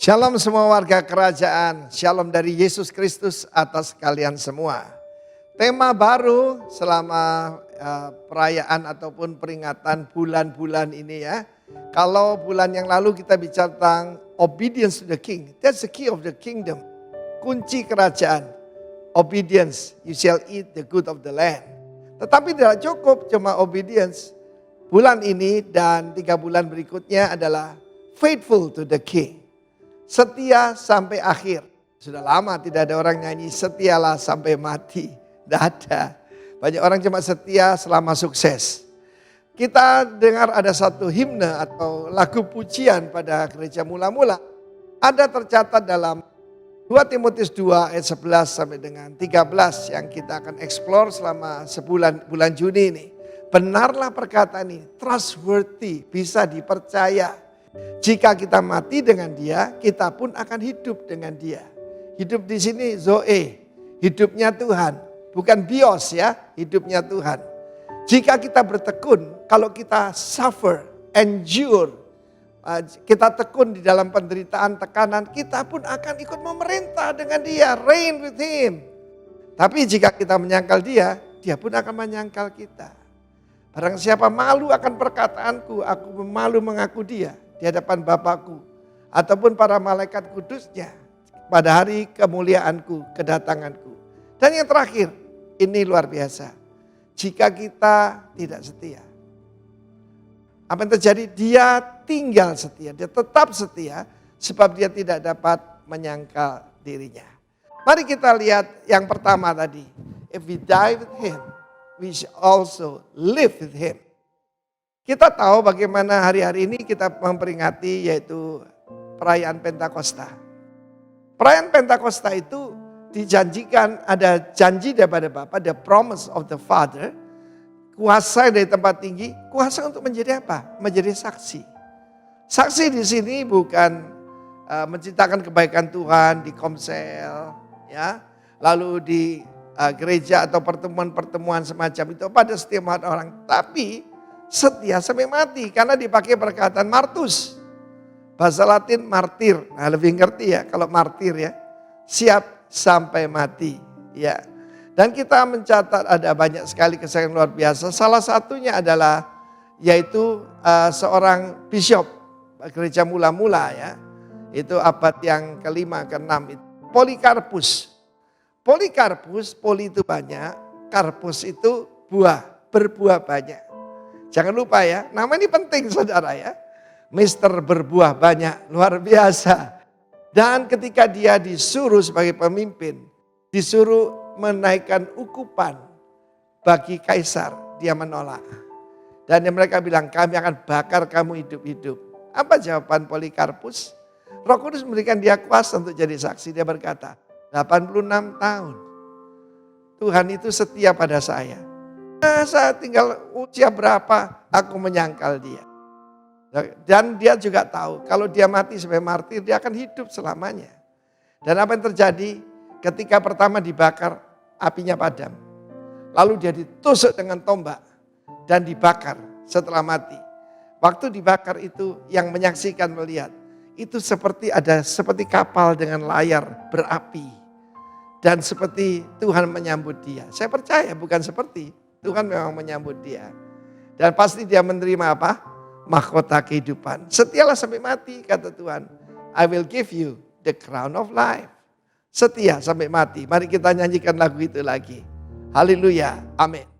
Shalom semua warga kerajaan, shalom dari Yesus Kristus atas kalian semua. Tema baru selama perayaan ataupun peringatan bulan-bulan ini ya. Kalau bulan yang lalu kita bicara tentang obedience to the king, that's the key of the kingdom. Kunci kerajaan, obedience, you shall eat the good of the land. Tetapi tidak cukup cuma obedience. Bulan ini dan 3 bulan berikutnya adalah faithful to the king. Setia sampai akhir. Sudah lama tidak ada orang nyanyi setialah sampai mati. Tidak ada. Banyak orang cuma setia selama sukses. Kita dengar ada satu himne atau lagu pujian pada gereja mula-mula. Ada tercatat dalam 2 Timotius 2 ayat 11 sampai dengan 13 yang kita akan explore selama bulan Juni ini. Benarlah perkataan ini, trustworthy, bisa dipercaya. Jika kita mati dengan dia, kita pun akan hidup dengan dia. Hidup di sini Zoe, hidupnya Tuhan. Bukan bios ya, hidupnya Tuhan. Jika kita bertekun, kalau kita suffer, endure, kita tekun di dalam penderitaan, tekanan, kita pun akan ikut memerintah dengan dia, reign with him. Tapi jika kita menyangkal dia, dia pun akan menyangkal kita. Barang siapa malu akan perkataanku, aku malu mengaku dia di hadapan Bapakku ataupun para malaikat kudusnya pada hari kemuliaanku, kedatanganku. Dan yang terakhir, ini luar biasa. Jika kita tidak setia, apa yang terjadi? Dia tinggal setia, dia tetap setia sebab dia tidak dapat menyangkal dirinya. Mari kita lihat yang pertama tadi. If we die with him, we shall also live with him. Kita tahu bagaimana hari-hari ini kita memperingati yaitu perayaan Pentakosta. Perayaan Pentakosta itu dijanjikan, ada janji daripada Bapa, the promise of the Father. Kuasa dari tempat tinggi, kuasa untuk menjadi apa? Menjadi saksi. Saksi di sini bukan menceritakan kebaikan Tuhan di komsel, ya, lalu di gereja atau pertemuan-pertemuan semacam itu pada setiap orang, tapi setia sampai mati karena dipakai perkataan martus. Bahasa Latin martir. Nah, lebih ngerti ya kalau martir ya. Siap sampai mati ya. Dan kita mencatat ada banyak sekali kesaksian luar biasa. Salah satunya adalah yaitu seorang bishop gereja mula-mula ya. Itu abad yang ke-5 ke-6 itu. Polikarpus. Polikarpus, poli itu banyak, karpus itu buah, berbuah banyak. Jangan lupa ya, nama ini penting saudara ya. Mister berbuah banyak, luar biasa. Dan ketika dia disuruh sebagai pemimpin, disuruh menaikkan ukupan bagi kaisar, dia menolak. Dan mereka bilang, kami akan bakar kamu hidup-hidup. Apa jawaban Polikarpus? Roh Kudus memberikan dia kuasa untuk jadi saksi. Dia berkata, 86 tahun. Tuhan itu setia pada saya. Saya tinggal usia berapa, aku menyangkal dia. Dan dia juga tahu, kalau dia mati sebagai martir, dia akan hidup selamanya. Dan apa yang terjadi ketika pertama dibakar, apinya padam. Lalu dia ditusuk dengan tombak dan dibakar setelah mati. Waktu dibakar itu yang menyaksikan melihat, itu seperti kapal dengan layar berapi. Dan seperti Tuhan menyambut dia. Saya percaya bukan seperti. Tuhan memang menyambut dia. Dan pasti dia menerima apa? Mahkota kehidupan. Setialah sampai mati kata Tuhan. I will give you the crown of life. Setia sampai mati. Mari kita nyanyikan lagu itu lagi. Haleluya. Amin.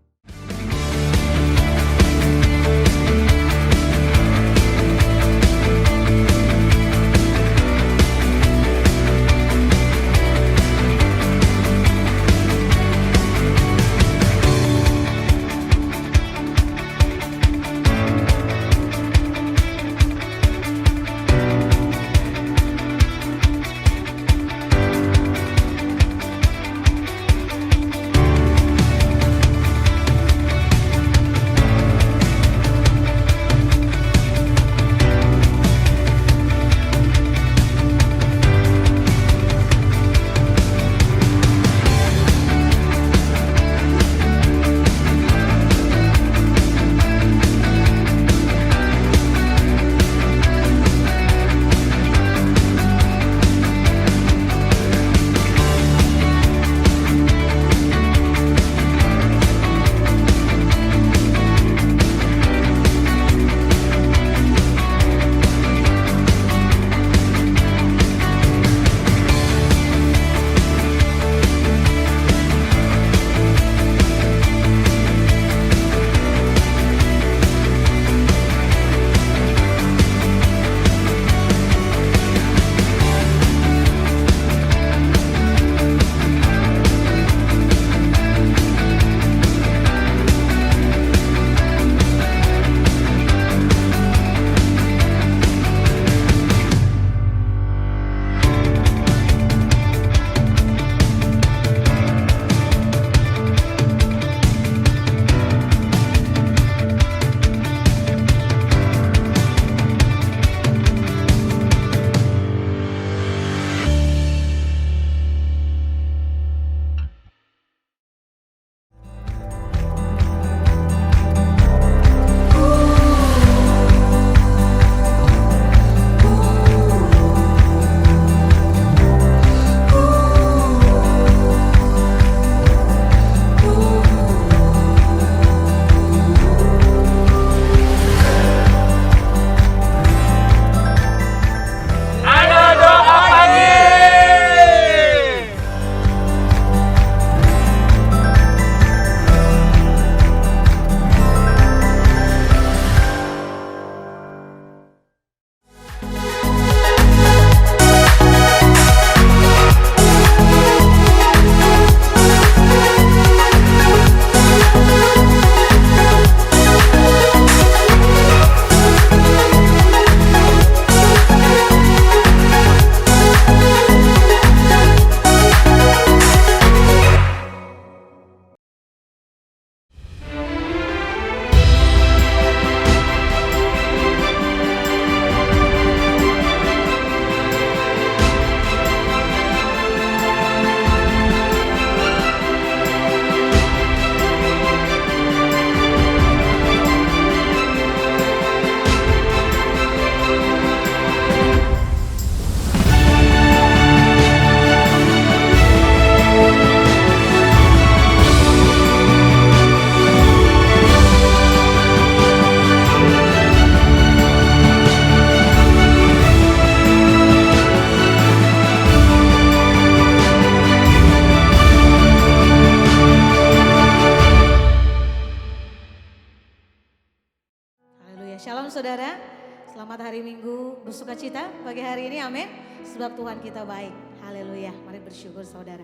Shalom saudara, selamat hari Minggu bersuka cita pagi hari ini, amin. Sebab Tuhan kita baik, haleluya. Mari bersyukur saudara.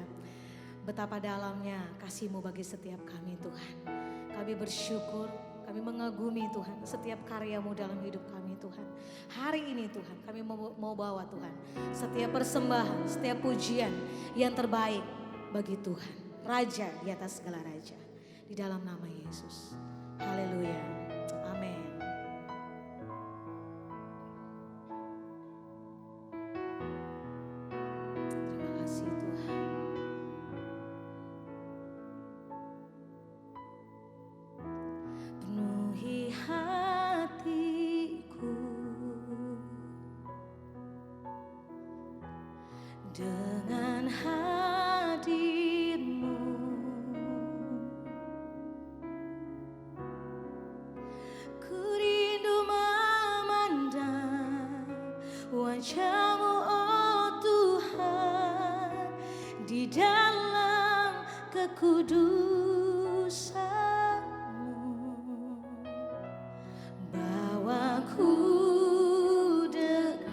Betapa dalamnya kasih-Mu bagi setiap kami Tuhan. Kami bersyukur, kami mengagumi Tuhan setiap karya-Mu dalam hidup kami Tuhan. Hari ini Tuhan kami mau bawa Tuhan setiap persembahan, setiap pujian yang terbaik bagi Tuhan. Raja di atas segala raja. Di dalam nama Yesus. Haleluya. Amin. Terima kasih Tuhan. Penuhi hatiku dengan hadir-Mu. Ku rindu memandang wajah-Mu, oh Tuhan, di dalam kekudusan-Mu. Bawaku dekat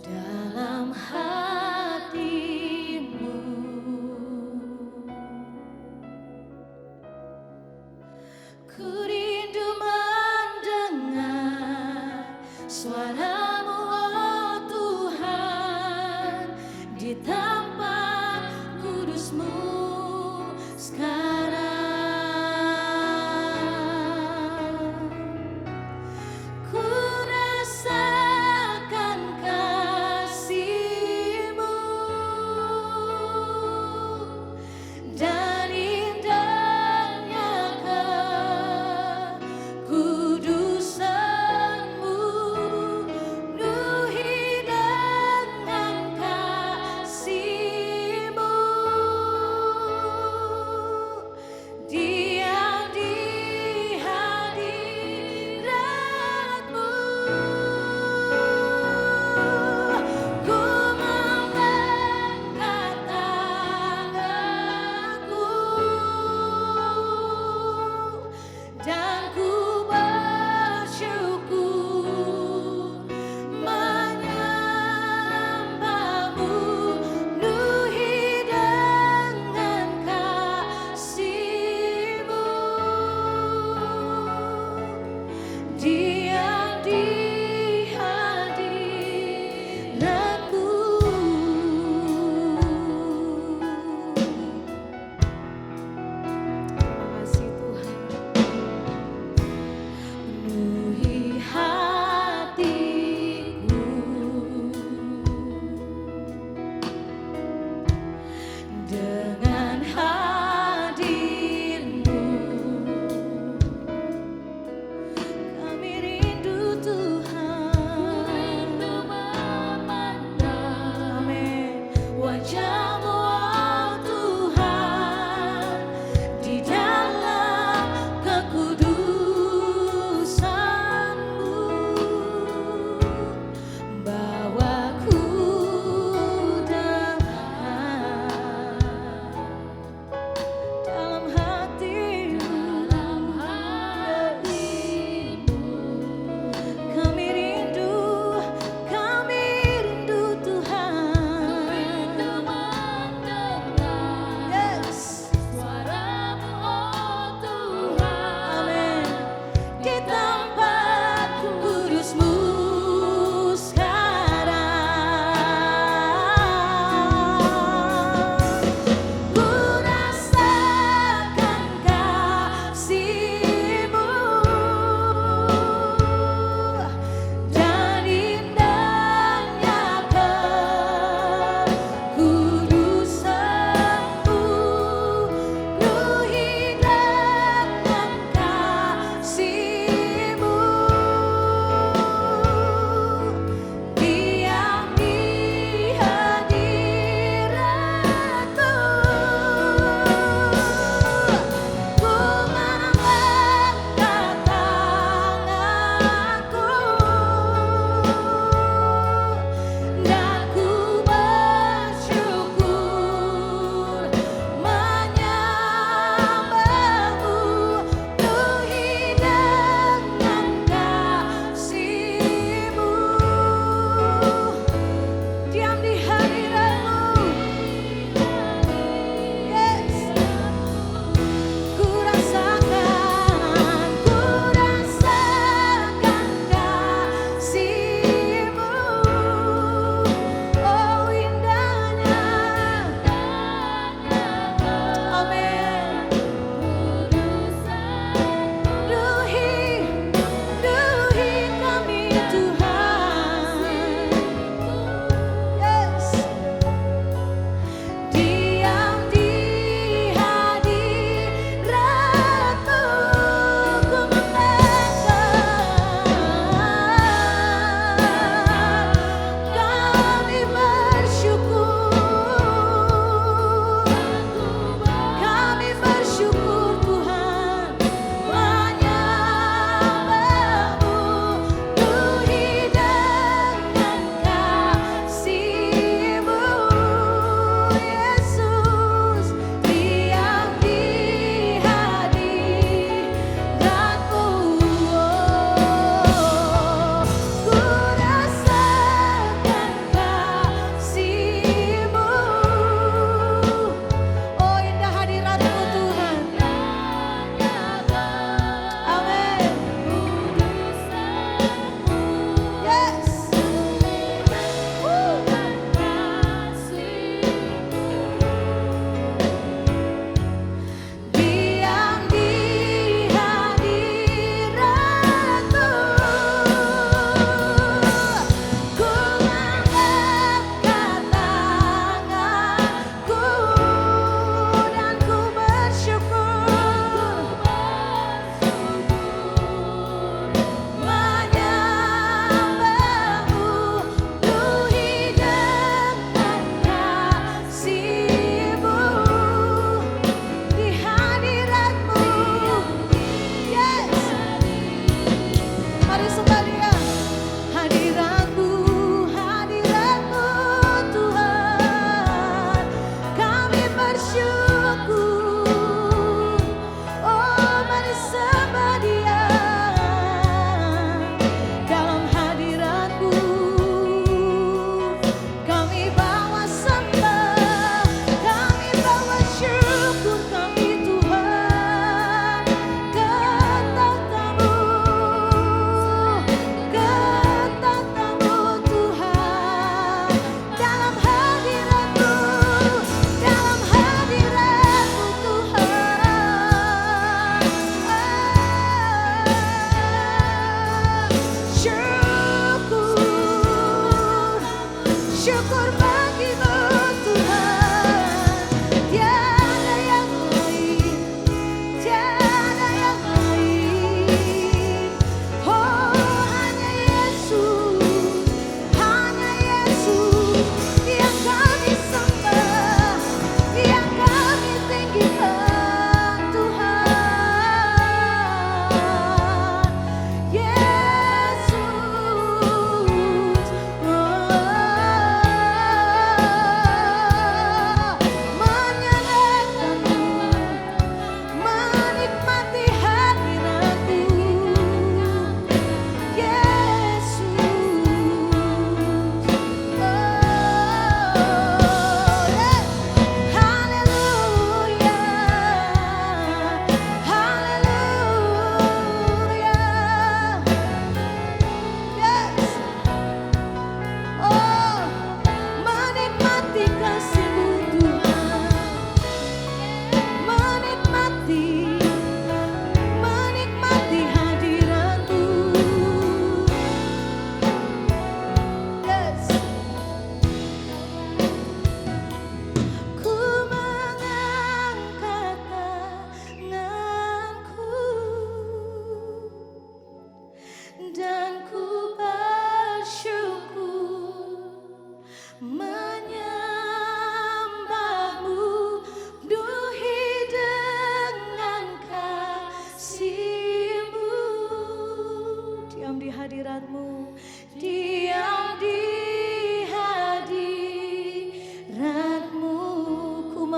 dalam hati-Mu. Ku rindu mendengar suara-Mu, oh Tuhan, di tempat kudus-Mu sekarang. Ku rasakan kasih-Mu dan indahnya kekudusan-Mu. Penuhi dengan kasih-Mu, diam di hadirat-Mu. Ku mengangkat tanganku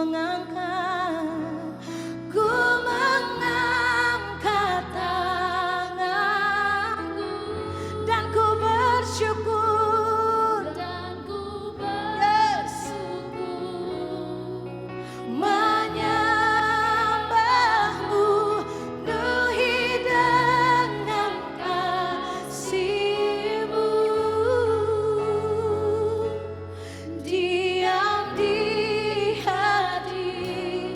mengangkat tanganku dan ku bersyukur menyembahmu penuhi dengan kasih-Mu, diam di hati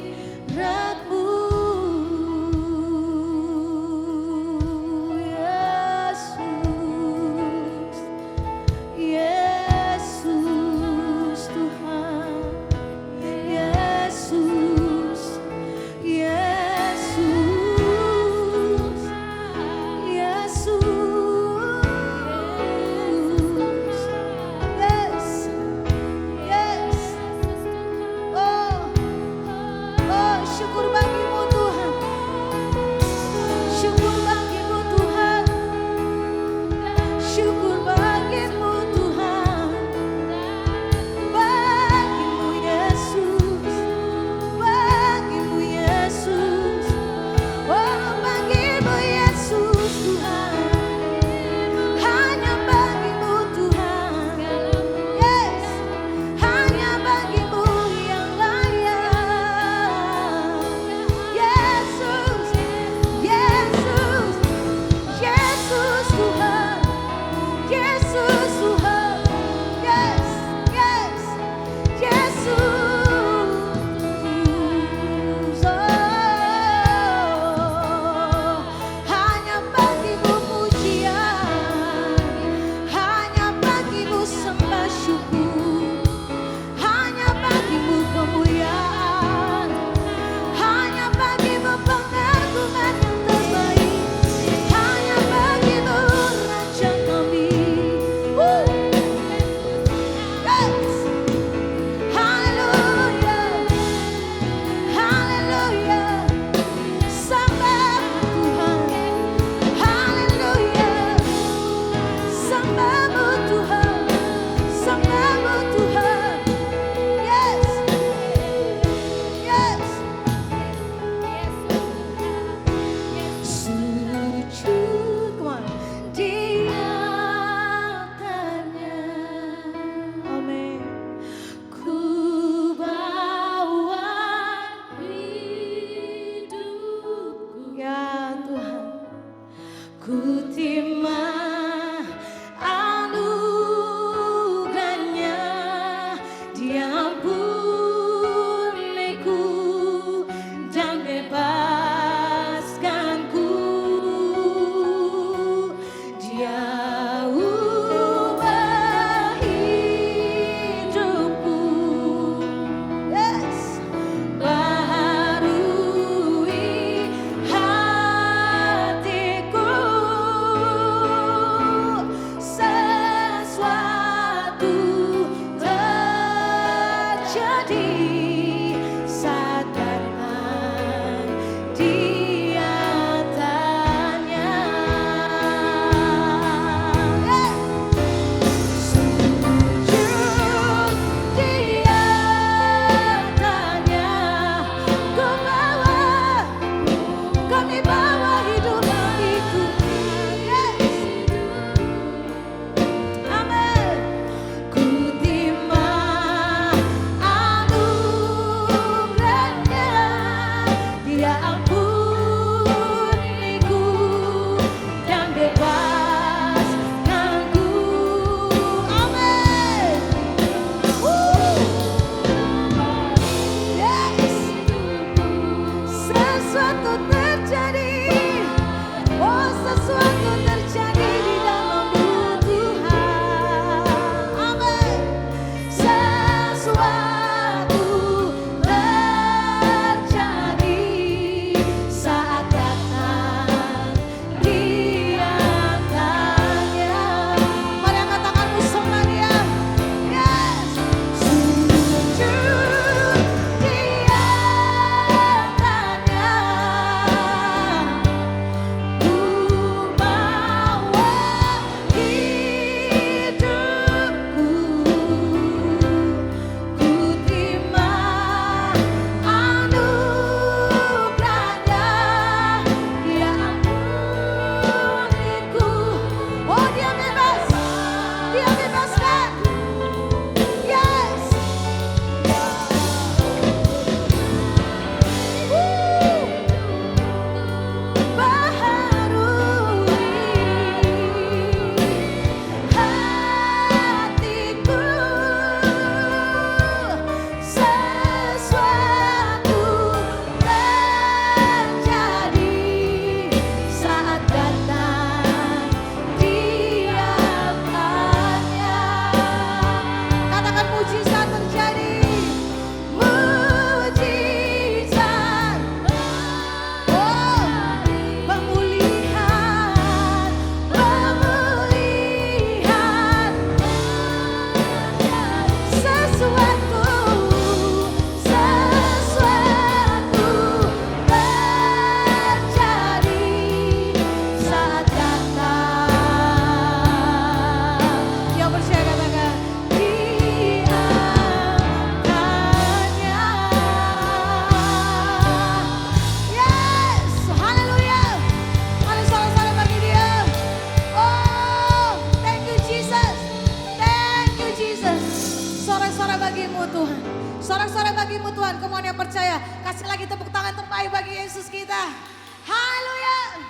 bagimu Tuhan. Kemudian yang percaya, kasih lagi tepuk tangan terbaik bagi Yesus kita. Haleluya.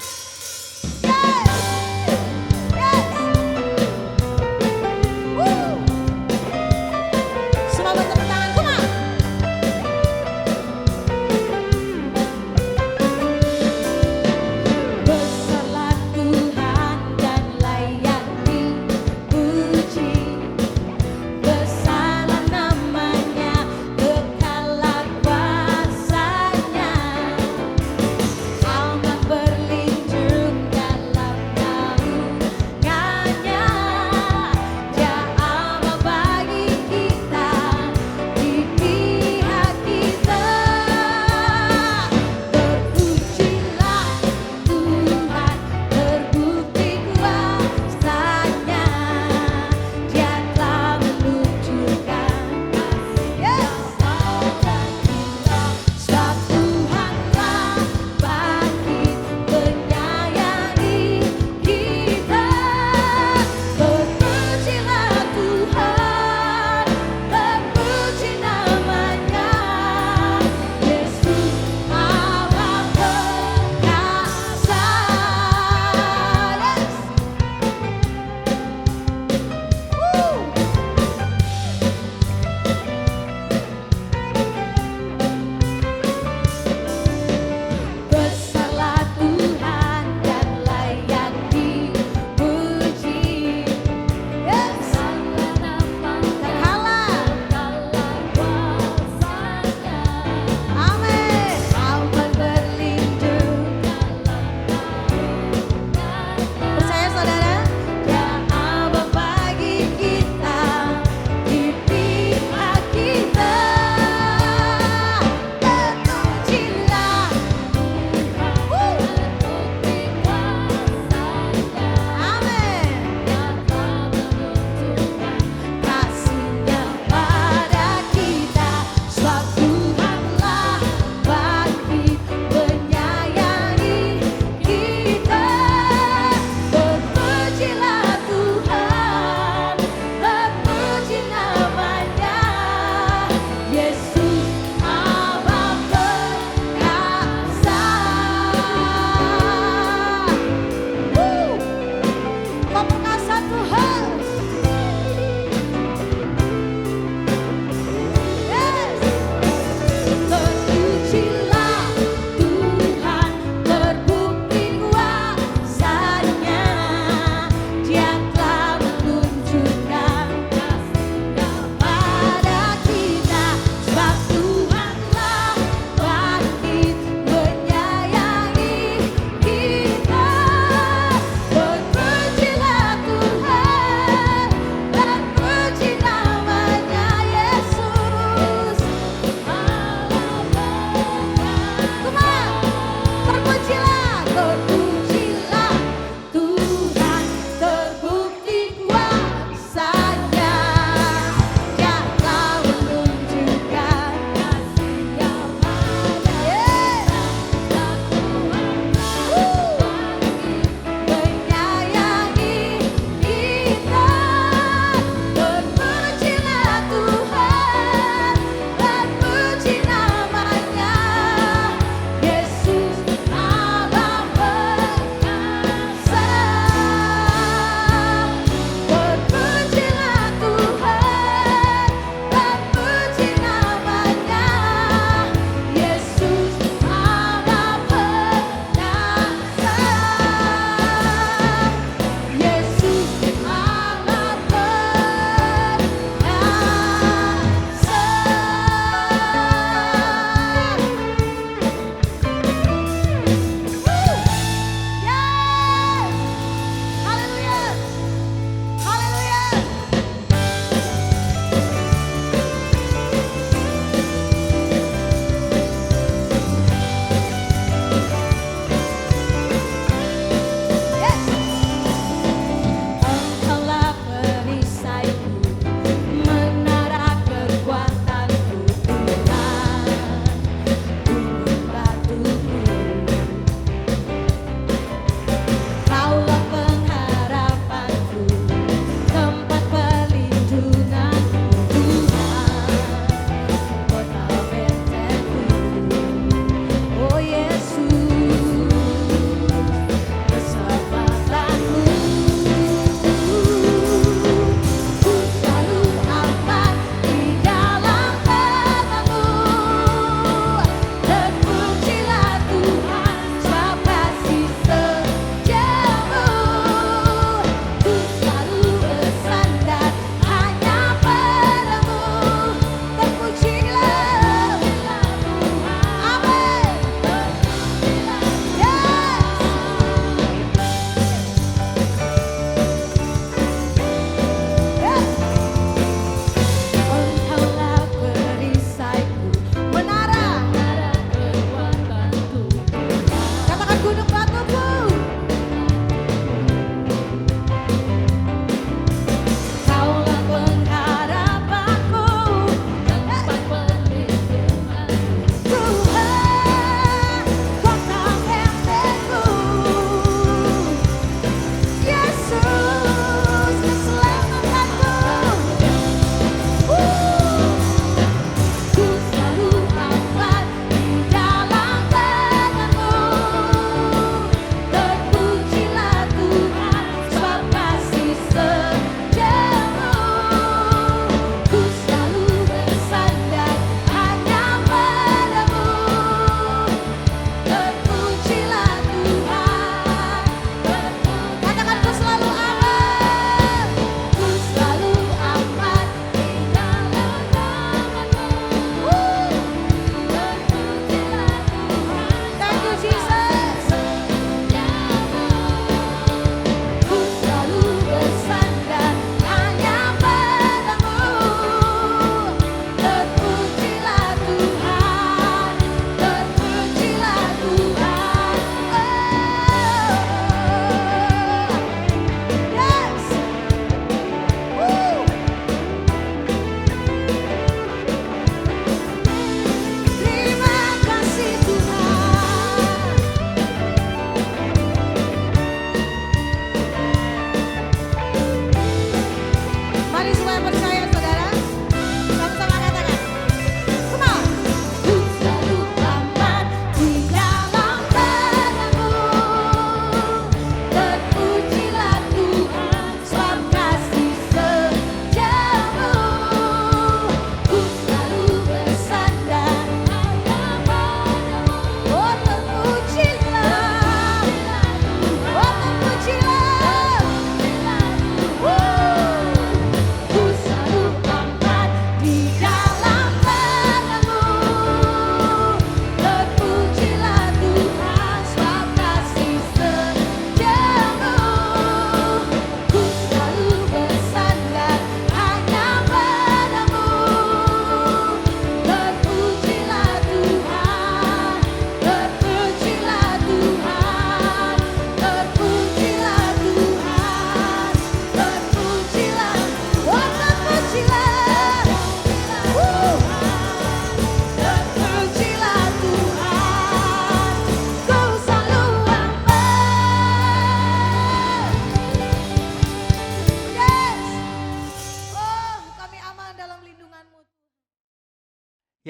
Yes. Yes. Woo. Semua bertepuk tangan, come on. Besarlah Tuhan dan layak dipuji. Besarlah namanya, kekallah kuasanya. Amat berlimpah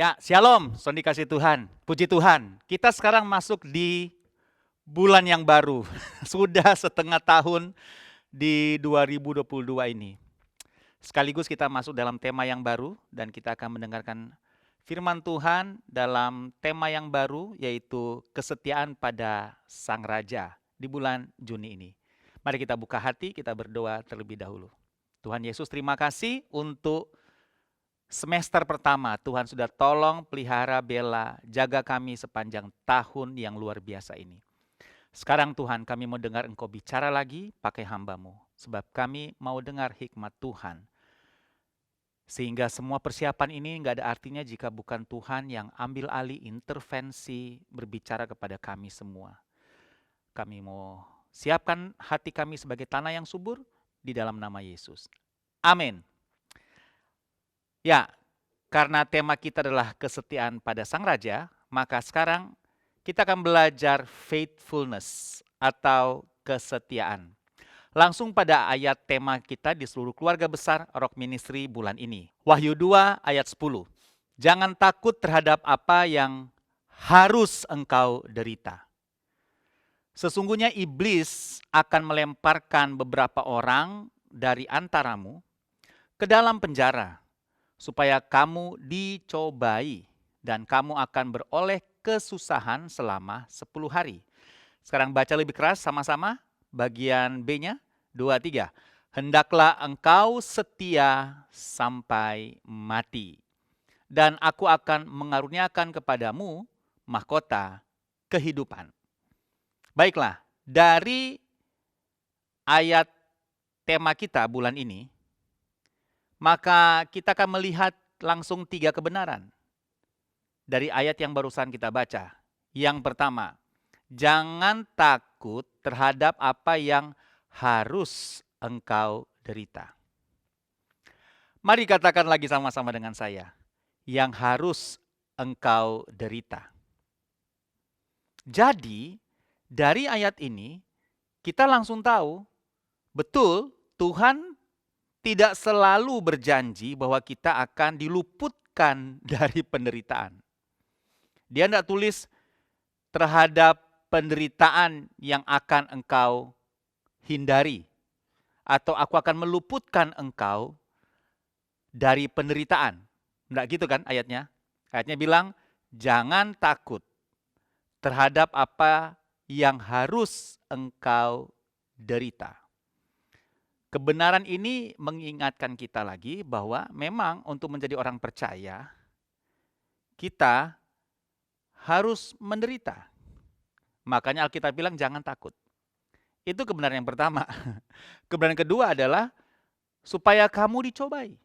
Ya, shalom, son dikasih Tuhan. Puji Tuhan, kita sekarang masuk di bulan yang baru. Sudah setengah tahun di 2022 ini. Sekaligus kita masuk dalam tema yang baru dan kita akan mendengarkan firman Tuhan dalam tema yang baru, yaitu kesetiaan pada Sang Raja di bulan Juni ini. Mari kita buka hati, kita berdoa terlebih dahulu. Tuhan Yesus, terima kasih untuk semester pertama. Tuhan sudah tolong, pelihara, bela, jaga kami sepanjang tahun yang luar biasa ini. Sekarang Tuhan, kami mau dengar Engkau bicara lagi pakai hamba-Mu. Sebab kami mau dengar hikmat Tuhan. Sehingga semua persiapan ini nggak ada artinya jika bukan Tuhan yang ambil alih, intervensi, berbicara kepada kami semua. Kami mau siapkan hati kami sebagai tanah yang subur di dalam nama Yesus. Amin. Ya, karena tema kita adalah kesetiaan pada Sang Raja, maka sekarang kita akan belajar faithfulness atau kesetiaan. Langsung pada ayat tema kita di seluruh keluarga besar Rock Ministry bulan ini. Wahyu 2 ayat 10. Jangan takut terhadap apa yang harus engkau derita. Sesungguhnya iblis akan melemparkan beberapa orang dari antaramu ke dalam penjara, supaya kamu dicobai dan kamu akan beroleh kesusahan selama 10 hari. Sekarang baca lebih keras sama-sama bagian B-nya, 2, 3. Hendaklah engkau setia sampai mati, dan aku akan mengaruniakan kepadamu mahkota kehidupan. Baiklah, dari ayat tema kita bulan ini, maka kita akan melihat langsung 3 kebenaran dari ayat yang barusan kita baca. Yang pertama, jangan takut terhadap apa yang harus engkau derita. Mari katakan lagi sama-sama dengan saya, yang harus engkau derita. Jadi, dari ayat ini, kita langsung tahu, betul Tuhan tidak selalu berjanji bahwa kita akan diluputkan dari penderitaan. Dia tidak tulis terhadap penderitaan yang akan engkau hindari. Atau aku akan meluputkan engkau dari penderitaan. Tidak gitu kan ayatnya? Ayatnya bilang, jangan takut terhadap apa yang harus engkau derita. Kebenaran ini mengingatkan kita lagi bahwa memang untuk menjadi orang percaya, kita harus menderita. Makanya Alkitab bilang jangan takut. Itu kebenaran yang pertama. Kebenaran kedua adalah supaya kamu dicobai.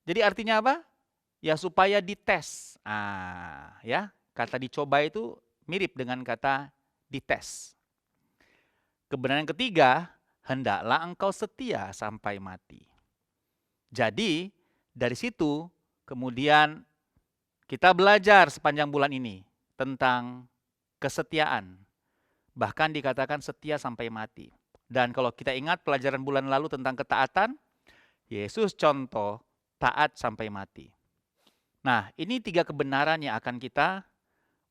Jadi artinya apa? Ya supaya dites. Ya, kata dicoba itu mirip dengan kata dites. Kebenaran yang ketiga, hendaklah engkau setia sampai mati. Jadi, dari situ kemudian kita belajar sepanjang bulan ini tentang kesetiaan. Bahkan dikatakan setia sampai mati. Dan kalau kita ingat pelajaran bulan lalu tentang ketaatan, Yesus contoh taat sampai mati. Nah, ini 3 kebenaran yang akan kita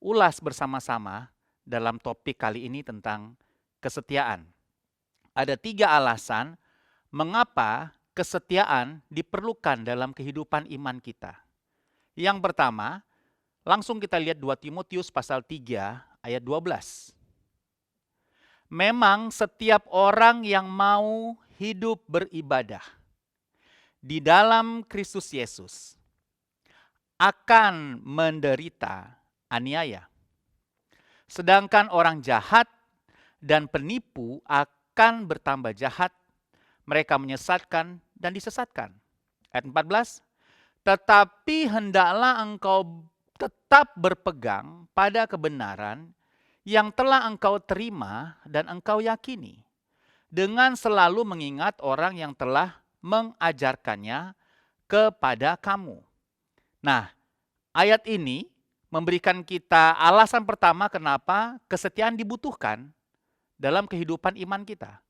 ulas bersama-sama dalam topik kali ini tentang kesetiaan. Ada 3 alasan mengapa kesetiaan diperlukan dalam kehidupan iman kita. Yang pertama, langsung kita lihat 2 Timotius pasal 3 ayat 12. Memang setiap orang yang mau hidup beribadah di dalam Kristus Yesus akan menderita aniaya. Sedangkan orang jahat dan penipu akan bertambah jahat, mereka menyesatkan dan disesatkan. Ayat 14, tetapi hendaklah engkau tetap berpegang pada kebenaran yang telah engkau terima dan engkau yakini, dengan selalu mengingat orang yang telah mengajarkannya kepada kamu. Nah, ayat ini memberikan kita alasan pertama kenapa kesetiaan dibutuhkan dalam kehidupan iman kita.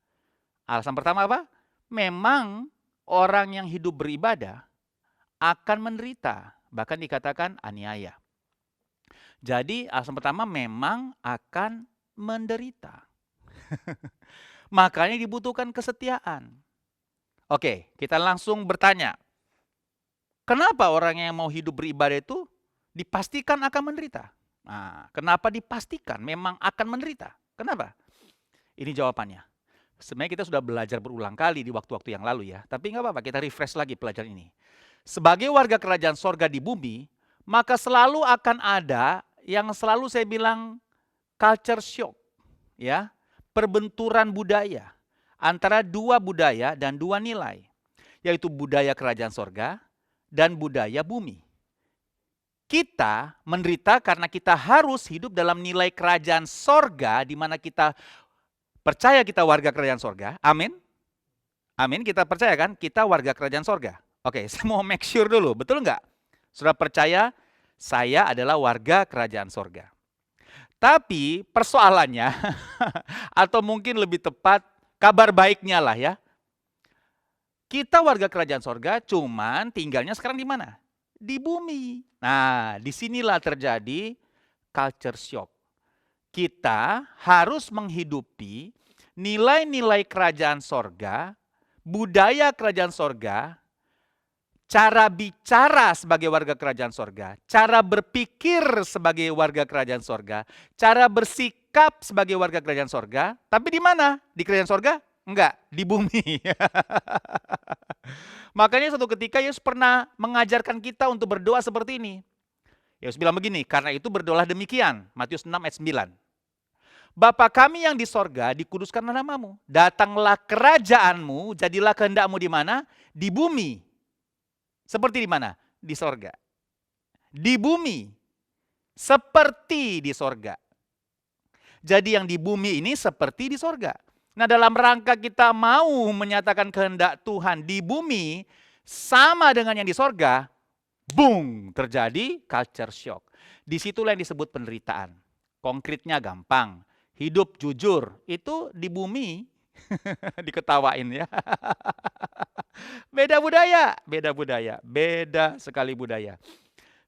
Alasan pertama apa? Memang orang yang hidup beribadah akan menderita bahkan dikatakan aniaya. Jadi alasan pertama memang akan menderita. Makanya dibutuhkan kesetiaan. Oke, kita langsung bertanya. Kenapa orang yang mau hidup beribadah itu dipastikan akan menderita? Nah, kenapa dipastikan memang akan menderita? Kenapa? Ini jawabannya. Sebenarnya kita sudah belajar berulang kali di waktu-waktu yang lalu ya. Tapi nggak apa-apa, kita refresh lagi pelajaran ini. Sebagai warga kerajaan sorga di bumi, maka selalu akan ada yang selalu saya bilang culture shock. Ya, perbenturan budaya antara dua budaya dan dua nilai. Yaitu budaya kerajaan sorga dan budaya bumi. Kita menderita karena kita harus hidup dalam nilai kerajaan sorga di mana kita percaya kita warga kerajaan sorga. Amin. Amin, kita percaya kan kita warga kerajaan sorga. Oke, saya mau make sure dulu, betul nggak? Sudah percaya saya adalah warga kerajaan sorga. Tapi persoalannya, atau mungkin lebih tepat kabar baiknya lah ya. Kita warga kerajaan sorga cuman tinggalnya sekarang di mana? Di bumi. Nah, disinilah terjadi culture shock. Kita harus menghidupi nilai-nilai kerajaan sorga, budaya kerajaan sorga, cara bicara sebagai warga kerajaan sorga, cara berpikir sebagai warga kerajaan sorga, cara bersikap sebagai warga kerajaan sorga. Tapi di mana? Di kerajaan sorga? Enggak, di bumi. Makanya suatu ketika Yesus pernah mengajarkan kita untuk berdoa seperti ini. Yesus bilang begini, karena itu berdoalah demikian. Matius 6 ayat 9. Bapa kami yang di sorga, dikuduskanlah namamu. Datanglah kerajaanmu, jadilah kehendakmu di mana? Di bumi. Seperti di mana? Di sorga. Di bumi. Seperti di sorga. Jadi yang di bumi ini seperti di sorga. Nah, dalam rangka kita mau menyatakan kehendak Tuhan di bumi sama dengan yang di sorga, boom, terjadi culture shock. Disitulah yang disebut penderitaan. Konkretnya gampang. Hidup jujur itu di bumi diketawain ya. Beda budaya, beda sekali budaya.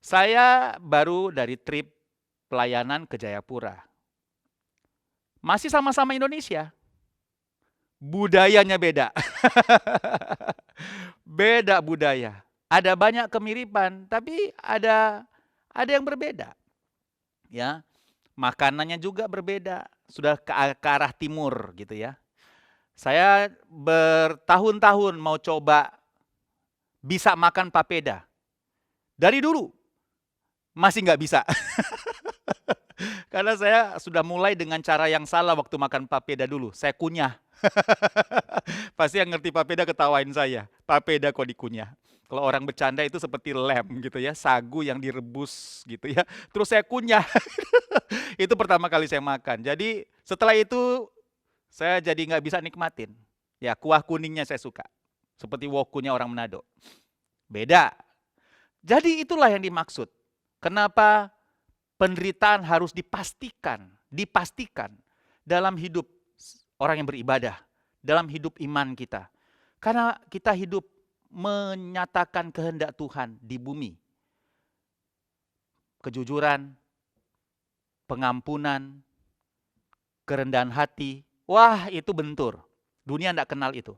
Saya baru dari trip pelayanan ke Jayapura. Masih sama-sama Indonesia. Budayanya beda. Beda budaya. Ada banyak kemiripan, tapi ada yang berbeda. Ya. Makanannya juga berbeda, sudah ke arah timur gitu ya. Saya bertahun-tahun mau coba bisa makan papeda. Dari dulu masih nggak bisa. Karena saya sudah mulai dengan cara yang salah waktu makan papeda dulu. Saya kunyah. Pasti yang ngerti papeda ketawain saya. Papeda kok dikunyah. Kalau orang bercanda itu seperti lem gitu ya, sagu yang direbus gitu ya. Terus saya kunyah. Itu pertama kali saya makan. Jadi setelah itu saya jadi nggak bisa nikmatin. Ya, kuah kuningnya saya suka. Seperti wokunya orang Manado. Beda. Jadi itulah yang dimaksud. Kenapa penderitaan harus dipastikan dalam hidup orang yang beribadah, dalam hidup iman kita. Karena kita hidup menyatakan kehendak Tuhan di bumi. Kejujuran, pengampunan, kerendahan hati. Wah, itu bentur. Dunia tidak kenal itu.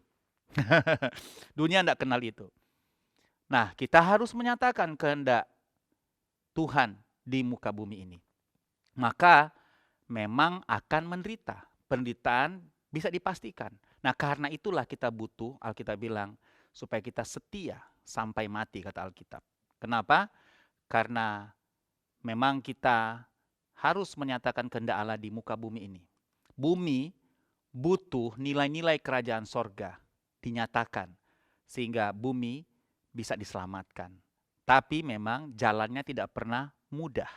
Dunia tidak kenal itu. Nah, kita harus menyatakan kehendak Tuhan di muka bumi ini. Maka memang akan menderita. Penderitaan bisa dipastikan. Nah, karena itulah kita butuh, Alkitab bilang, supaya kita setia sampai mati, kata Alkitab. Kenapa? Karena memang kita harus menyatakan kehendak Allah di muka bumi ini. Bumi butuh nilai-nilai kerajaan sorga dinyatakan, sehingga bumi bisa diselamatkan. Tapi memang jalannya tidak pernah mudah.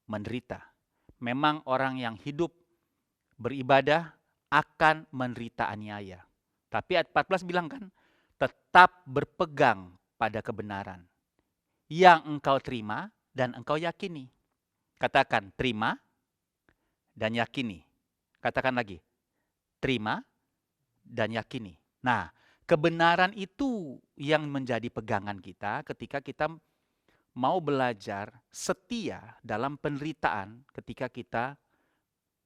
Menderita. Memang orang yang hidup beribadah akan menderita aniaya. Tapi ayat 14 bilang kan, tetap berpegang pada kebenaran yang engkau terima dan engkau yakini. Katakan terima dan yakini. Katakan lagi, terima dan yakini. Nah, Kebenaran itu yang menjadi pegangan kita ketika kita mau belajar setia dalam penderitaan ketika kita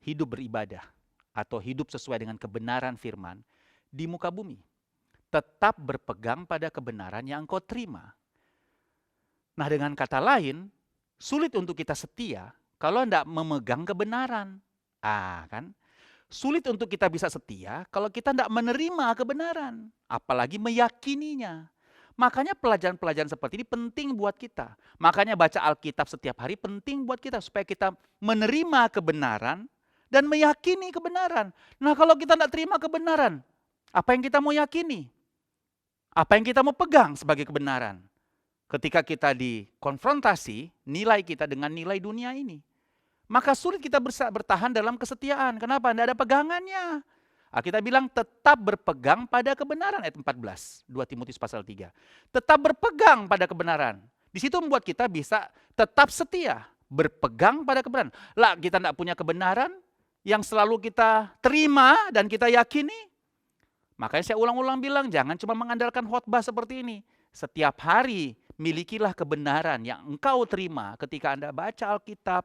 hidup beribadah atau hidup sesuai dengan kebenaran firman di muka bumi. Tetap berpegang pada kebenaran yang engkau terima. Nah, dengan kata lain, sulit untuk kita setia kalau tidak memegang kebenaran. Kan? Sulit untuk kita bisa setia kalau kita tidak menerima kebenaran, apalagi meyakininya. Makanya pelajaran-pelajaran seperti ini penting buat kita. Makanya baca Alkitab setiap hari penting buat kita supaya kita menerima kebenaran dan meyakini kebenaran. Nah, kalau kita tidak terima kebenaran, apa yang kita mau yakini? Apa yang kita mau pegang sebagai kebenaran? Ketika kita dikonfrontasi nilai kita dengan nilai dunia ini, maka sulit kita bertahan dalam kesetiaan. Kenapa? Tidak ada pegangannya. Kita bilang tetap berpegang pada kebenaran, ayat 14, 2 Timotius pasal 3. Tetap berpegang pada kebenaran. Di situ membuat kita bisa tetap setia, berpegang pada kebenaran. Lah, kita tidak punya kebenaran yang selalu kita terima dan kita yakini. Makanya saya ulang-ulang bilang, jangan cuma mengandalkan khotbah seperti ini. Setiap hari milikilah kebenaran yang engkau terima ketika Anda baca Alkitab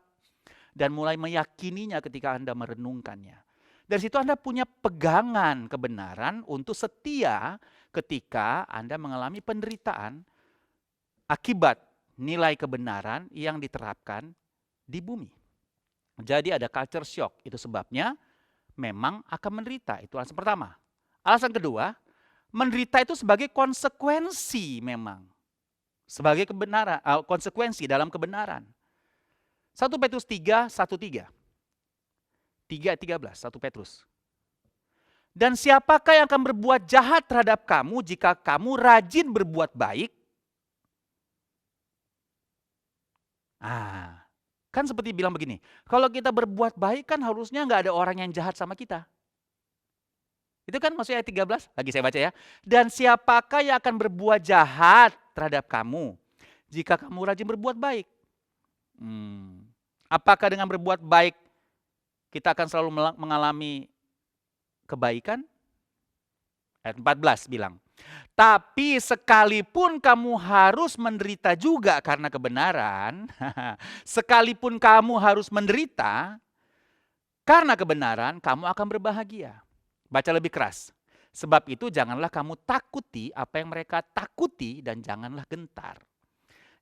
dan mulai meyakininya ketika Anda merenungkannya. Dari situ Anda punya pegangan kebenaran untuk setia ketika Anda mengalami penderitaan akibat nilai kebenaran yang diterapkan di bumi. Jadi ada culture shock, itu sebabnya memang akan menderita, itu alasan pertama. Alasan kedua, menderita itu sebagai konsekuensi memang. Sebagai kebenaran, konsekuensi dalam kebenaran. 1 Petrus 3, 1-3. 3:13, 1 Petrus. Dan siapakah yang akan berbuat jahat terhadap kamu jika kamu rajin berbuat baik? Kan seperti bilang begini, kalau kita berbuat baik kan harusnya nggak ada orang yang jahat sama kita. Itu kan maksudnya ayat 13, lagi saya baca ya. Dan siapakah yang akan berbuat jahat terhadap kamu jika kamu rajin berbuat baik? Apakah dengan berbuat baik kita akan selalu mengalami kebaikan? Ayat 14 bilang, tapi sekalipun kamu harus menderita juga karena kebenaran, sekalipun kamu harus menderita karena kebenaran, kamu akan berbahagia. Baca lebih keras. Sebab itu janganlah kamu takuti apa yang mereka takuti dan janganlah gentar.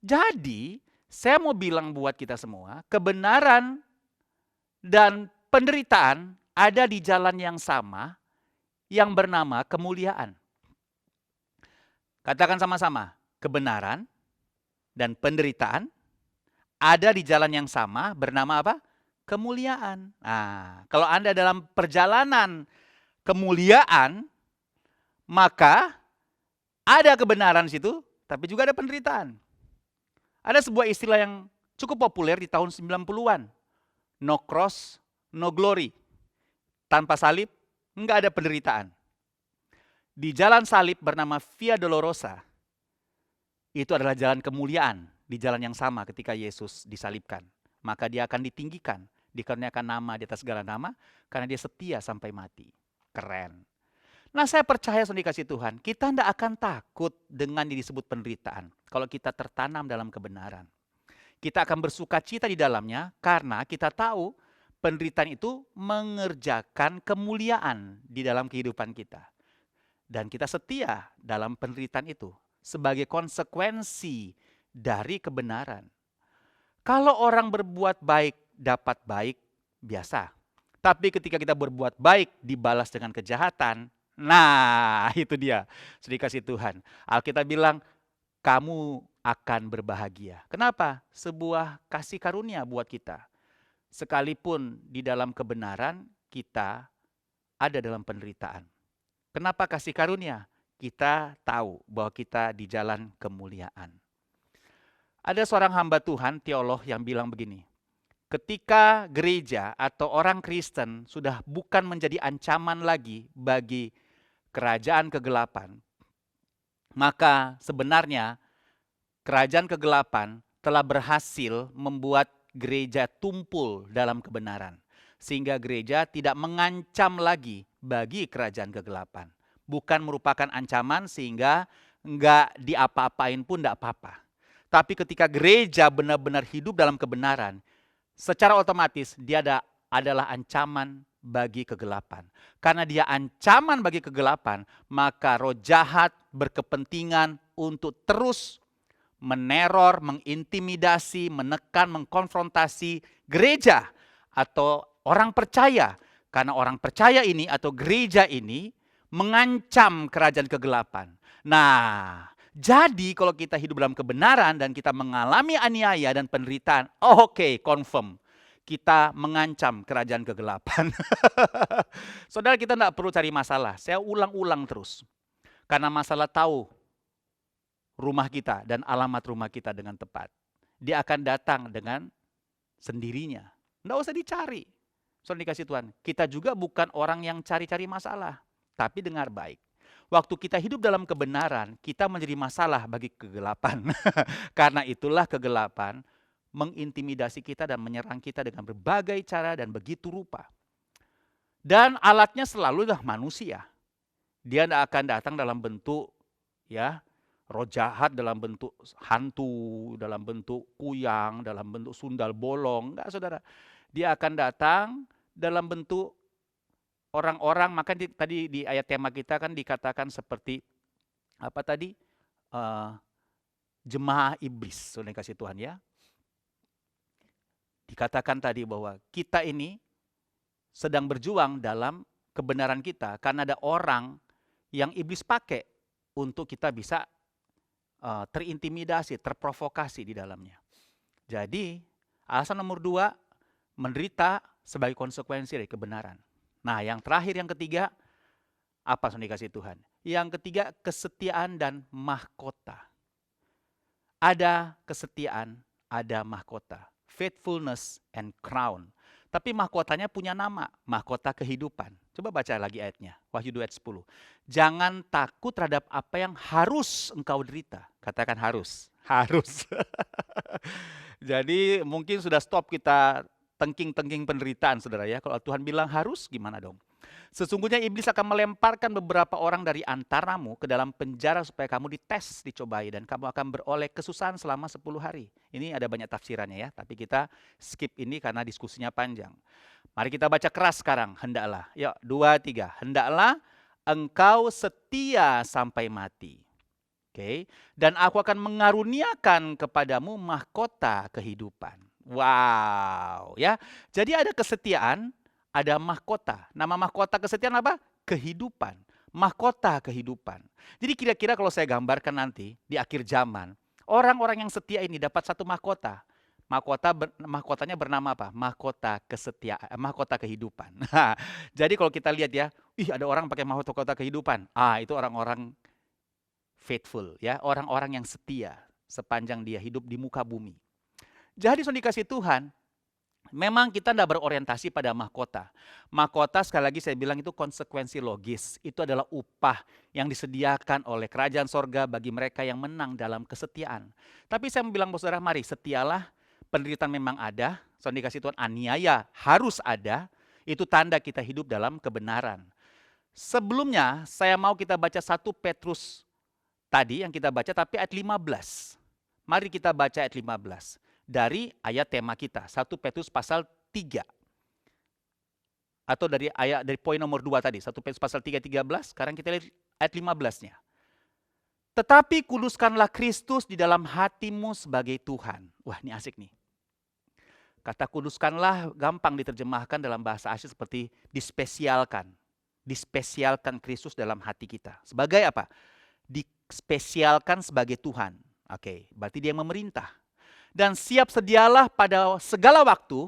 Jadi, saya mau bilang buat kita semua, kebenaran dan penderitaan ada di jalan yang sama yang bernama kemuliaan. Katakan sama-sama, kebenaran dan penderitaan ada di jalan yang sama bernama apa? Kemuliaan. Kalau Anda dalam perjalanan kemuliaan, maka ada kebenaran di situ, tapi juga ada penderitaan. Ada sebuah istilah yang cukup populer di tahun 90-an. No cross, no glory. Tanpa salib, enggak ada penderitaan. Di jalan salib bernama Via Dolorosa, itu adalah jalan kemuliaan. Di jalan yang sama ketika Yesus disalibkan. Maka dia akan ditinggikan, dikaruniakan nama di atas segala nama, karena dia setia sampai mati. Keren. Nah, saya percaya sendiri kasih Tuhan, kita tidak akan takut dengan yang disebut penderitaan. Kalau kita tertanam dalam kebenaran. Kita akan bersuka cita di dalamnya karena kita tahu penderitaan itu mengerjakan kemuliaan di dalam kehidupan kita. Dan kita setia dalam penderitaan itu sebagai konsekuensi dari kebenaran. Kalau orang berbuat baik dapat baik, biasa. Tapi ketika kita berbuat baik dibalas dengan kejahatan, nah itu dia, sedih kasih Tuhan. Alkitab bilang, kamu akan berbahagia. Kenapa? Sebuah kasih karunia buat kita. Sekalipun di dalam kebenaran, kita ada dalam penderitaan. Kenapa kasih karunia? Kita tahu bahwa kita di jalan kemuliaan. Ada seorang hamba Tuhan, teolog yang bilang begini, ketika gereja atau orang Kristen sudah bukan menjadi ancaman lagi bagi kerajaan kegelapan, maka sebenarnya kerajaan kegelapan telah berhasil membuat gereja tumpul dalam kebenaran. Sehingga gereja tidak mengancam lagi bagi kerajaan kegelapan. bukan merupakan ancaman sehingga nggak diapa-apain pun nggak apa-apa. Tapi ketika gereja benar-benar hidup dalam kebenaran, secara otomatis dia adalah ancaman bagi kegelapan. Karena dia ancaman bagi kegelapan, maka roh jahat berkepentingan untuk terus meneror, mengintimidasi, menekan, mengkonfrontasi gereja atau orang percaya. Karena orang percaya ini atau gereja ini mengancam kerajaan kegelapan. Nah, jadi kalau kita hidup dalam kebenaran dan kita mengalami aniaya dan penderitaan, oke, confirm. Kita mengancam kerajaan kegelapan. Saudara, kita tidak perlu cari masalah. Saya ulang-ulang terus. Karena masalah tahu rumah kita dan alamat rumah kita dengan tepat. Dia akan datang dengan sendirinya. Tidak usah dicari. Soalnya dikasih Tuhan. Kita juga bukan orang yang cari-cari masalah. Tapi dengar baik. Waktu kita hidup dalam kebenaran, kita menjadi masalah bagi kegelapan. Karena itulah kegelapan mengintimidasi kita dan menyerang kita dengan berbagai cara dan begitu rupa. Dan alatnya selalu adalah manusia. Dia tidak akan datang dalam bentuk roh jahat, dalam bentuk hantu, dalam bentuk kuyang, dalam bentuk sundal bolong. Enggak, saudara. Dia akan datang dalam bentuk orang-orang, maka tadi di ayat tema kita kan dikatakan seperti apa tadi? Jemaah iblis, saudara kasih Tuhan ya. Dikatakan tadi bahwa kita ini sedang berjuang dalam kebenaran kita karena ada orang yang iblis pakai untuk kita bisa terintimidasi, terprovokasi di dalamnya. Jadi alasan nomor 2, menderita sebagai konsekuensi dari kebenaran. Nah, yang terakhir, yang ketiga, apa yang dikasih Tuhan? Yang ketiga, kesetiaan dan mahkota. Ada kesetiaan, ada mahkota. Faithfulness and crown. Tapi mahkotanya punya nama, mahkota kehidupan. Coba baca lagi ayatnya, Wahyu 2 ayat 10. Jangan takut terhadap apa yang harus engkau derita. Katakan harus. Harus. Jadi mungkin sudah stop kita tengking-tengking penderitaan, saudara ya. Kalau Tuhan bilang harus, gimana dong? Sesungguhnya iblis akan melemparkan beberapa orang dari antaramu ke dalam penjara supaya kamu dites, dicobai, dan kamu akan beroleh kesusahan selama 10 hari. Ini ada banyak tafsirannya ya, tapi kita skip ini karena diskusinya panjang. Mari kita baca keras sekarang, hendaklah. Yuk, 2, 3. Hendaklah engkau setia sampai mati. Oke, dan aku akan mengaruniakan kepadamu mahkota kehidupan. Wow, ya. Jadi ada kesetiaan, ada mahkota. Nama mahkota kesetiaan apa? Kehidupan. Mahkota kehidupan. Jadi kira-kira kalau saya gambarkan nanti di akhir zaman, orang-orang yang setia ini dapat satu mahkota. Mahkotanya bernama apa? Mahkota kesetiaan, mahkota kehidupan. Jadi kalau kita lihat ya, ada orang pakai mahkota kehidupan. Itu orang-orang faithful ya, orang-orang yang setia sepanjang dia hidup di muka bumi. Jadi sudah dikasih Tuhan, memang kita tidak berorientasi pada mahkota. Mahkota sekali lagi saya bilang itu konsekuensi logis. Itu adalah upah yang disediakan oleh kerajaan sorga bagi mereka yang menang dalam kesetiaan. Tapi saya mau bilang saudara, mari setialah, penderitaan memang ada. Sudah dikasih Tuhan, aniaya harus ada. Itu tanda kita hidup dalam kebenaran. Sebelumnya saya mau kita baca 1 Petrus tadi yang kita baca, tapi ayat 15. Mari kita baca ayat 15. Dari ayat tema kita, 1 Petrus pasal 3. Atau dari poin nomor 2 tadi, 1 Petrus pasal 3, 13. Sekarang kita lihat ayat 15-nya. Tetapi kuduskanlah Kristus di dalam hatimu sebagai Tuhan. Wah, ini asik nih. Kata kuduskanlah gampang diterjemahkan dalam bahasa asli seperti dispesialkan. Dispesialkan Kristus dalam hati kita. Sebagai apa? Dispesialkan sebagai Tuhan. Oke, berarti dia yang memerintah. Dan siap sedialah pada segala waktu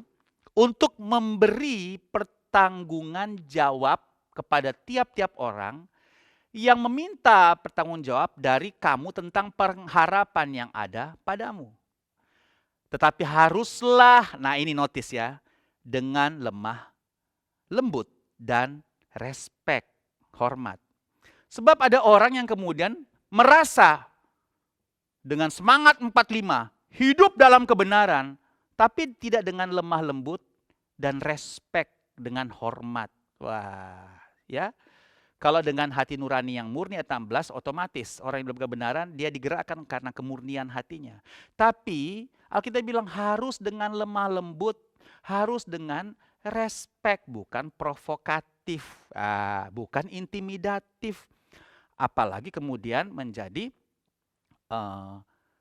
untuk memberi pertanggungan jawab kepada tiap-tiap orang yang meminta pertanggung jawab dari kamu tentang pengharapan yang ada padamu. Tetapi haruslah, nah ini notis ya, dengan lemah lembut dan respek, hormat. Sebab ada orang yang kemudian merasa dengan semangat 45, hidup dalam kebenaran, tapi tidak dengan lemah lembut dan respek dengan hormat. Wah, ya. Kalau dengan hati nurani yang murni ayat 16, otomatis orang yang dalam kebenaran dia digerakkan karena kemurnian hatinya. Tapi Alkitab bilang harus dengan lemah lembut, harus dengan respect, bukan provokatif, bukan intimidatif. Apalagi kemudian menjadi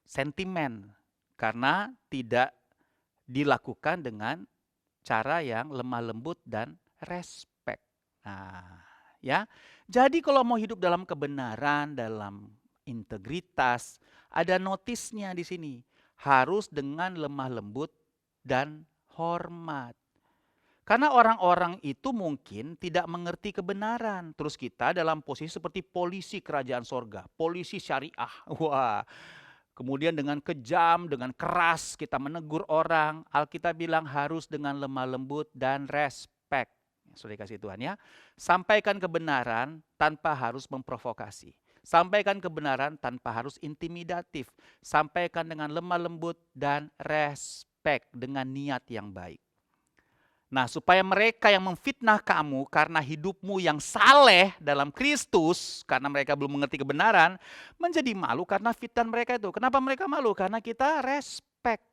sentimen karena tidak dilakukan dengan cara yang lemah lembut dan respect. Nah, ya. Jadi kalau mau hidup dalam kebenaran, dalam integritas, ada notisnya di sini. Harus dengan lemah lembut dan hormat. Karena orang-orang itu mungkin tidak mengerti kebenaran. Terus kita dalam posisi seperti polisi kerajaan sorga, polisi syariah. Wah, kemudian dengan kejam, dengan keras kita menegur orang. Alkitab bilang harus dengan lemah lembut dan respect. Sudah dikasih Tuhan ya. Sampaikan kebenaran tanpa harus memprovokasi. Sampaikan kebenaran tanpa harus intimidatif. Sampaikan dengan lemah lembut dan respect dengan niat yang baik. Nah, supaya mereka yang memfitnah kamu karena hidupmu yang saleh dalam Kristus, karena mereka belum mengerti kebenaran, menjadi malu karena fitnah mereka itu. Kenapa mereka malu? Karena kita respect.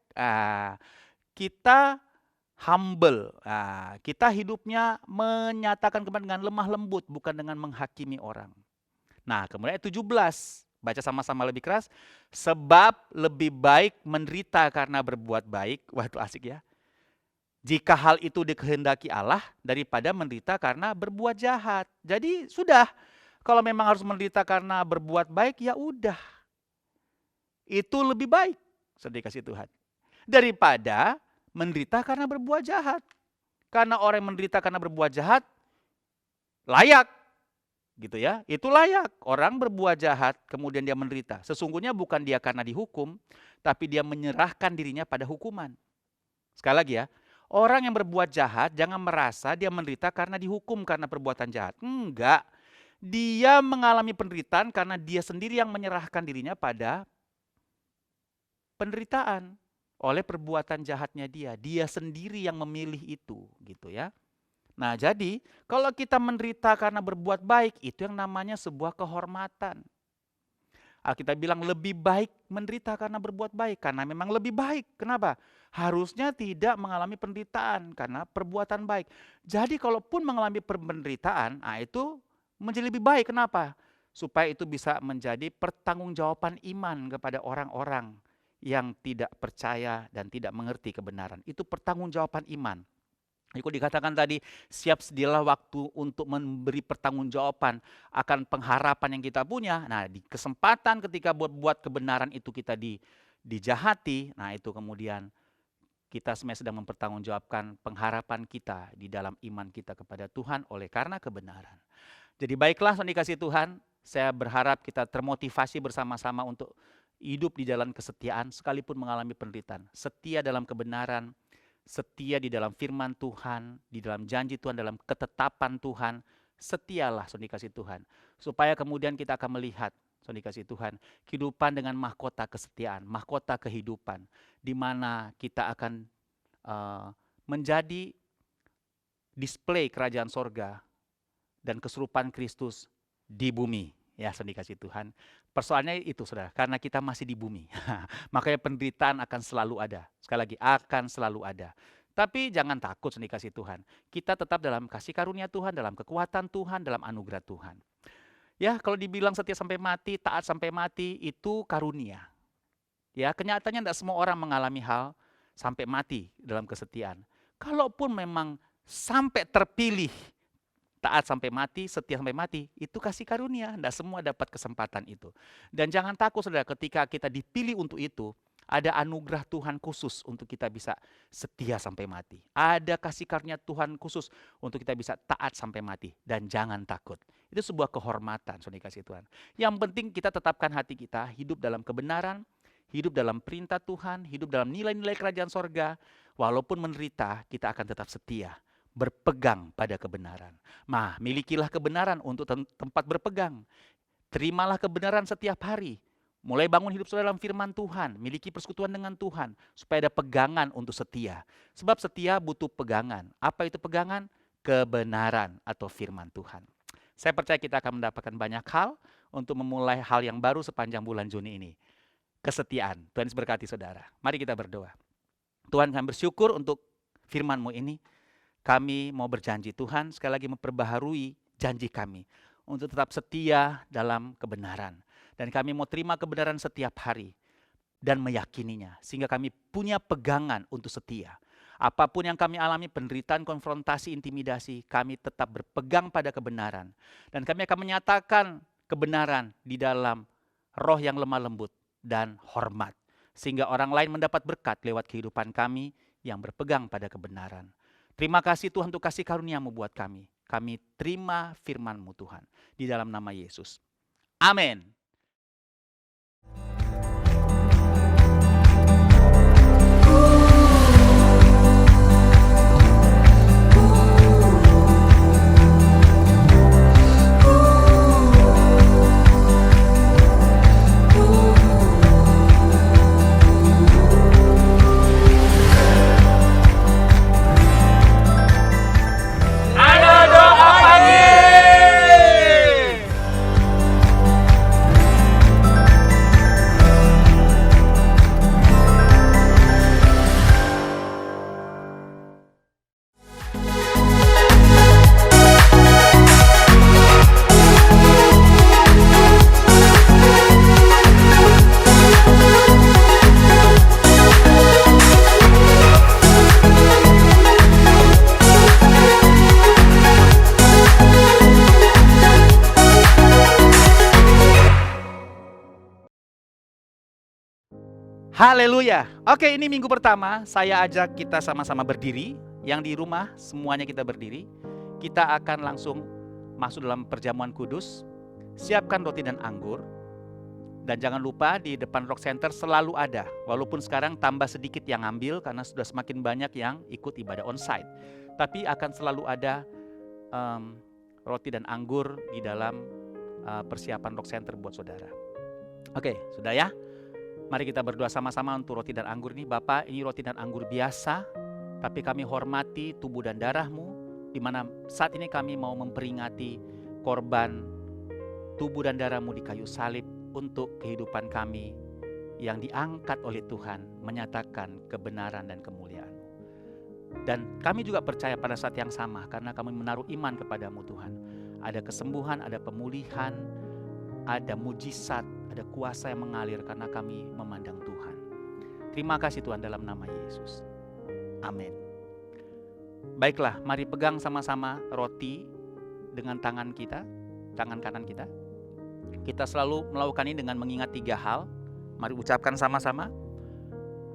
Kita humble. Kita hidupnya menyatakan kebenaran dengan lemah lembut, bukan dengan menghakimi orang. Nah, kemudian ayat 17. Baca sama-sama lebih keras. Sebab lebih baik menderita karena berbuat baik. Wah, itu asik ya. Jika hal itu dikehendaki Allah daripada menderita karena berbuat jahat. Jadi sudah, kalau memang harus menderita karena berbuat baik, ya udah. Itu lebih baik, sudah dikasih Tuhan. Daripada menderita karena berbuat jahat. Karena orang yang menderita karena berbuat jahat, layak. Gitu ya, itu layak. Orang berbuat jahat, kemudian dia menderita. Sesungguhnya bukan dia karena dihukum, tapi dia menyerahkan dirinya pada hukuman. Sekali lagi ya, orang yang berbuat jahat jangan merasa dia menderita karena dihukum karena perbuatan jahat. Enggak. Dia mengalami penderitaan karena dia sendiri yang menyerahkan dirinya pada penderitaan oleh perbuatan jahatnya dia. Dia sendiri yang memilih itu, gitu ya. Nah, jadi kalau kita menderita karena berbuat baik, itu yang namanya sebuah kehormatan. Kita bilang lebih baik menderita karena berbuat baik, karena memang lebih baik. Kenapa? Harusnya tidak mengalami penderitaan karena perbuatan baik. Jadi kalaupun mengalami penderitaan, itu menjadi lebih baik. Kenapa? Supaya itu bisa menjadi pertanggungjawaban iman kepada orang-orang yang tidak percaya dan tidak mengerti kebenaran. Itu pertanggungjawaban iman. Itu dikatakan tadi, siap sedialah waktu untuk memberi pertanggungjawaban akan pengharapan yang kita punya. Nah, di kesempatan ketika buat kebenaran itu kita dijahati, nah itu kemudian kita sebenarnya sedang mempertanggungjawabkan pengharapan kita di dalam iman kita kepada Tuhan oleh karena kebenaran. Jadi baiklah, saudara dikasih Tuhan, saya berharap kita termotivasi bersama-sama untuk hidup di jalan kesetiaan sekalipun mengalami penderitaan. Setia dalam kebenaran, setia di dalam firman Tuhan, di dalam janji Tuhan, dalam ketetapan Tuhan. Setialah, saudara dikasih Tuhan. Supaya kemudian kita akan melihat, saudara dikasih Tuhan, kehidupan dengan mahkota kesetiaan, mahkota kehidupan. Di mana kita akan menjadi display kerajaan sorga dan kesurupan Kristus di bumi. Ya, saudara dikasih Tuhan. Persoalannya itu, saudara, karena kita masih di bumi. Makanya penderitaan akan selalu ada. Sekali lagi, akan selalu ada. Tapi jangan takut, saudara dikasih Tuhan. Kita tetap dalam kasih karunia Tuhan, dalam kekuatan Tuhan, dalam anugerah Tuhan. Ya, kalau dibilang setia sampai mati, taat sampai mati, itu karunia. Ya, kenyataannya tidak semua orang mengalami hal sampai mati dalam kesetiaan. Kalaupun memang sampai terpilih, taat sampai mati, setia sampai mati, itu kasih karunia. Tidak semua dapat kesempatan itu. Dan jangan takut, saudara, ketika kita dipilih untuk itu, ada anugerah Tuhan khusus untuk kita bisa setia sampai mati. Ada kasih karunia Tuhan khusus untuk kita bisa taat sampai mati. Dan jangan takut. Itu sebuah kehormatan, saudara kasih Tuhan. Yang penting kita tetapkan hati kita, hidup dalam kebenaran, hidup dalam perintah Tuhan, hidup dalam nilai-nilai kerajaan sorga. Walaupun menderita, kita akan tetap setia. Berpegang pada kebenaran. Nah, milikilah kebenaran untuk tempat berpegang. Terimalah kebenaran setiap hari. Mulai bangun hidup saudara dalam firman Tuhan. Miliki persekutuan dengan Tuhan. Supaya ada pegangan untuk setia. Sebab setia butuh pegangan. Apa itu pegangan? Kebenaran atau firman Tuhan. Saya percaya kita akan mendapatkan banyak hal untuk memulai hal yang baru sepanjang bulan Juni ini. Kesetiaan. Tuhan Yesus berkati saudara. Mari kita berdoa. Tuhan, kami bersyukur untuk firman-Mu ini. Kami mau berjanji Tuhan sekali lagi memperbaharui janji kami untuk tetap setia dalam kebenaran. Dan kami mau terima kebenaran setiap hari dan meyakininya. Sehingga kami punya pegangan untuk setia. Apapun yang kami alami, penderitaan, konfrontasi, intimidasi, kami tetap berpegang pada kebenaran. Dan kami akan menyatakan kebenaran di dalam roh yang lemah lembut dan hormat. Sehingga orang lain mendapat berkat lewat kehidupan kami yang berpegang pada kebenaran. Terima kasih Tuhan untuk kasih karunia-Mu buat kami. Kami terima firman-Mu Tuhan. Di dalam nama Yesus. Amin. Haleluya. Oke, ini minggu pertama saya ajak kita sama-sama berdiri. Yang di rumah semuanya kita berdiri. Kita akan langsung masuk dalam perjamuan kudus. Siapkan roti dan anggur. Dan jangan lupa di depan Rock Center selalu ada. Walaupun sekarang tambah sedikit yang ambil karena sudah semakin banyak yang ikut ibadah onsite. Tapi akan selalu ada roti dan anggur di dalam persiapan Rock Center buat saudara. Oke, sudah ya? Mari kita berdoa sama-sama untuk roti dan anggur ini. Bapak, ini roti dan anggur biasa, tapi kami hormati tubuh dan darah-Mu, di mana saat ini kami mau memperingati korban tubuh dan darah-Mu di kayu salib untuk kehidupan kami yang diangkat oleh Tuhan, menyatakan kebenaran dan kemuliaan-Mu. Dan kami juga percaya pada saat yang sama, karena kami menaruh iman kepada-Mu Tuhan. Ada kesembuhan, ada pemulihan, ada mujizat, ada kuasa yang mengalir karena kami memandang Tuhan. Terima kasih Tuhan dalam nama Yesus. Amin. Baiklah, mari pegang sama-sama roti dengan tangan kita, tangan kanan kita. Kita selalu melakukan ini dengan mengingat 3 hal. Mari ucapkan sama-sama.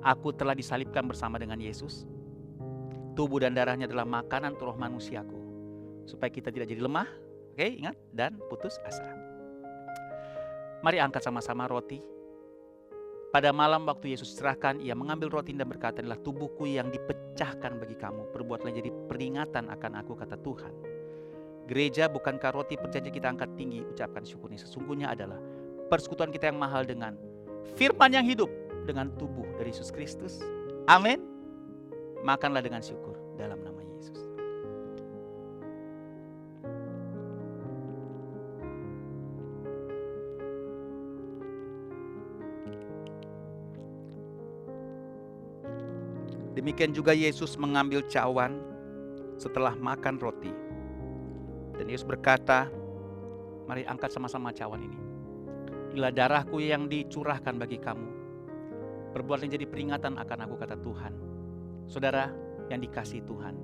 Aku telah disalibkan bersama dengan Yesus. Tubuh dan darahnya adalah makanan untuk roh manusiaku. Supaya kita tidak jadi lemah, oke, ingat, dan putus asa. Mari angkat sama-sama roti. Pada malam waktu Yesus serahkan, ia mengambil roti dan berkata, inilah tubuhku yang dipecahkan bagi kamu. Perbuatlah jadi peringatan akan aku, kata Tuhan. Gereja, bukankah roti perjanjian kita angkat tinggi, ucapkan syukur ini sesungguhnya adalah persekutuan kita yang mahal dengan firman yang hidup, dengan tubuh dari Yesus Kristus. Amin. Makanlah dengan syukur dalam nama Yesus. Demikian juga Yesus mengambil cawan setelah makan roti. Dan Yesus berkata, mari angkat sama-sama cawan ini. Inilah darahku yang dicurahkan bagi kamu. Perbuatlah jadi peringatan akan aku, kata Tuhan. Saudara yang dikasihi Tuhan,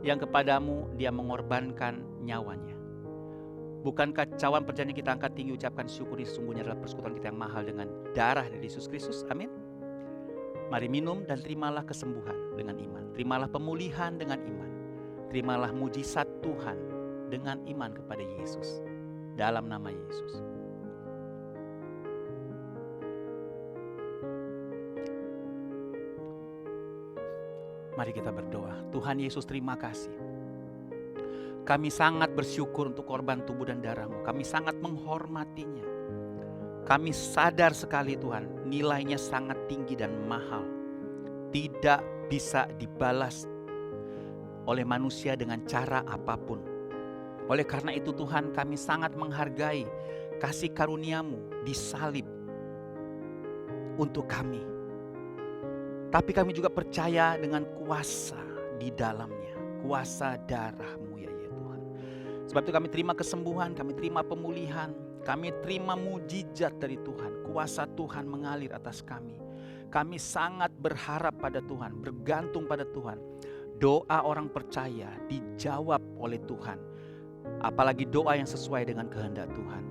yang kepadamu dia mengorbankan nyawanya. Bukankah cawan perjanjian kita angkat tinggi, ucapkan syukur ini sesungguhnya adalah persekutuan kita yang mahal dengan darah dari Yesus Kristus. Amin. Mari minum dan terimalah kesembuhan dengan iman. Terimalah pemulihan dengan iman. Terimalah mujizat Tuhan dengan iman kepada Yesus. Dalam nama Yesus. Mari kita berdoa. Tuhan Yesus, terima kasih. Kami sangat bersyukur untuk korban tubuh dan darah-Mu. Kami sangat menghormatinya. Kami sadar sekali Tuhan, nilainya sangat tinggi dan mahal. Tidak bisa dibalas oleh manusia dengan cara apapun. Oleh karena itu Tuhan, kami sangat menghargai kasih karunia-Mu disalib untuk kami. Tapi kami juga percaya dengan kuasa di dalamnya, kuasa darah-Mu ya Tuhan. Sebab itu kami terima kesembuhan, kami terima pemulihan, kami terima mujizat dari Tuhan. Kuasa Tuhan mengalir atas kami. Kami sangat berharap pada Tuhan, bergantung pada Tuhan. Doa orang percaya dijawab oleh Tuhan. Apalagi doa yang sesuai dengan kehendak Tuhan.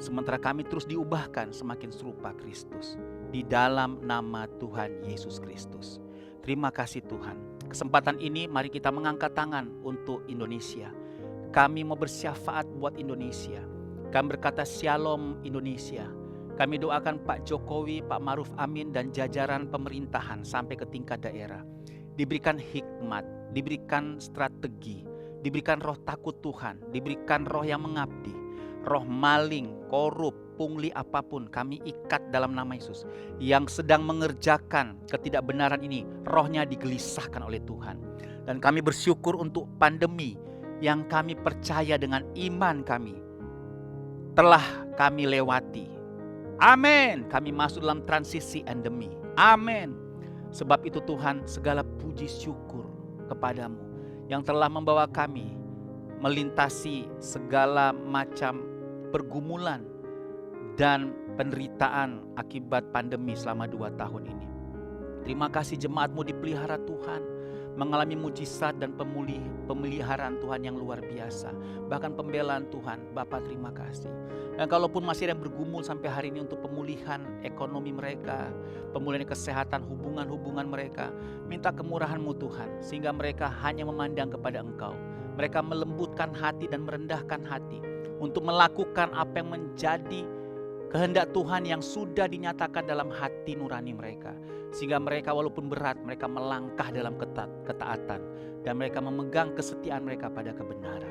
Sementara kami terus diubahkan semakin serupa Kristus. Di dalam nama Tuhan Yesus Kristus. Terima kasih Tuhan. Kesempatan ini mari kita mengangkat tangan untuk Indonesia. Kami mau bersyafaat buat Indonesia. Kami berkata Shalom Indonesia. Kami doakan Pak Jokowi, Pak Maruf Amin dan jajaran pemerintahan sampai ke tingkat daerah. Diberikan hikmat, diberikan strategi, diberikan roh takut Tuhan, diberikan roh yang mengabdi. Roh maling, korup, pungli apapun kami ikat dalam nama Yesus. Yang sedang mengerjakan ketidakbenaran ini, rohnya digelisahkan oleh Tuhan. Dan kami bersyukur untuk pandemi yang kami percaya dengan iman kami telah kami lewati. Amin. Kami masuk dalam transisi endemi. Amin. Sebab itu Tuhan, segala puji syukur kepadamu yang telah membawa kami melintasi segala macam pergumulan dan penderitaan akibat pandemi selama 2 tahun ini. Terima kasih jemaat-Mu dipelihara Tuhan, mengalami mujizat dan pemeliharaan Tuhan yang luar biasa. Bahkan pembelaan Tuhan, Bapak terima kasih. Dan kalaupun masih ada yang bergumul sampai hari ini untuk pemulihan ekonomi mereka, pemulihan kesehatan hubungan-hubungan mereka, minta kemurahan-Mu Tuhan, sehingga mereka hanya memandang kepada Engkau. Mereka melembutkan hati dan merendahkan hati untuk melakukan apa yang menjadi kehendak Tuhan yang sudah dinyatakan dalam hati nurani mereka. Sehingga mereka walaupun berat, mereka melangkah dalam ketaatan. Dan mereka memegang kesetiaan mereka pada kebenaran.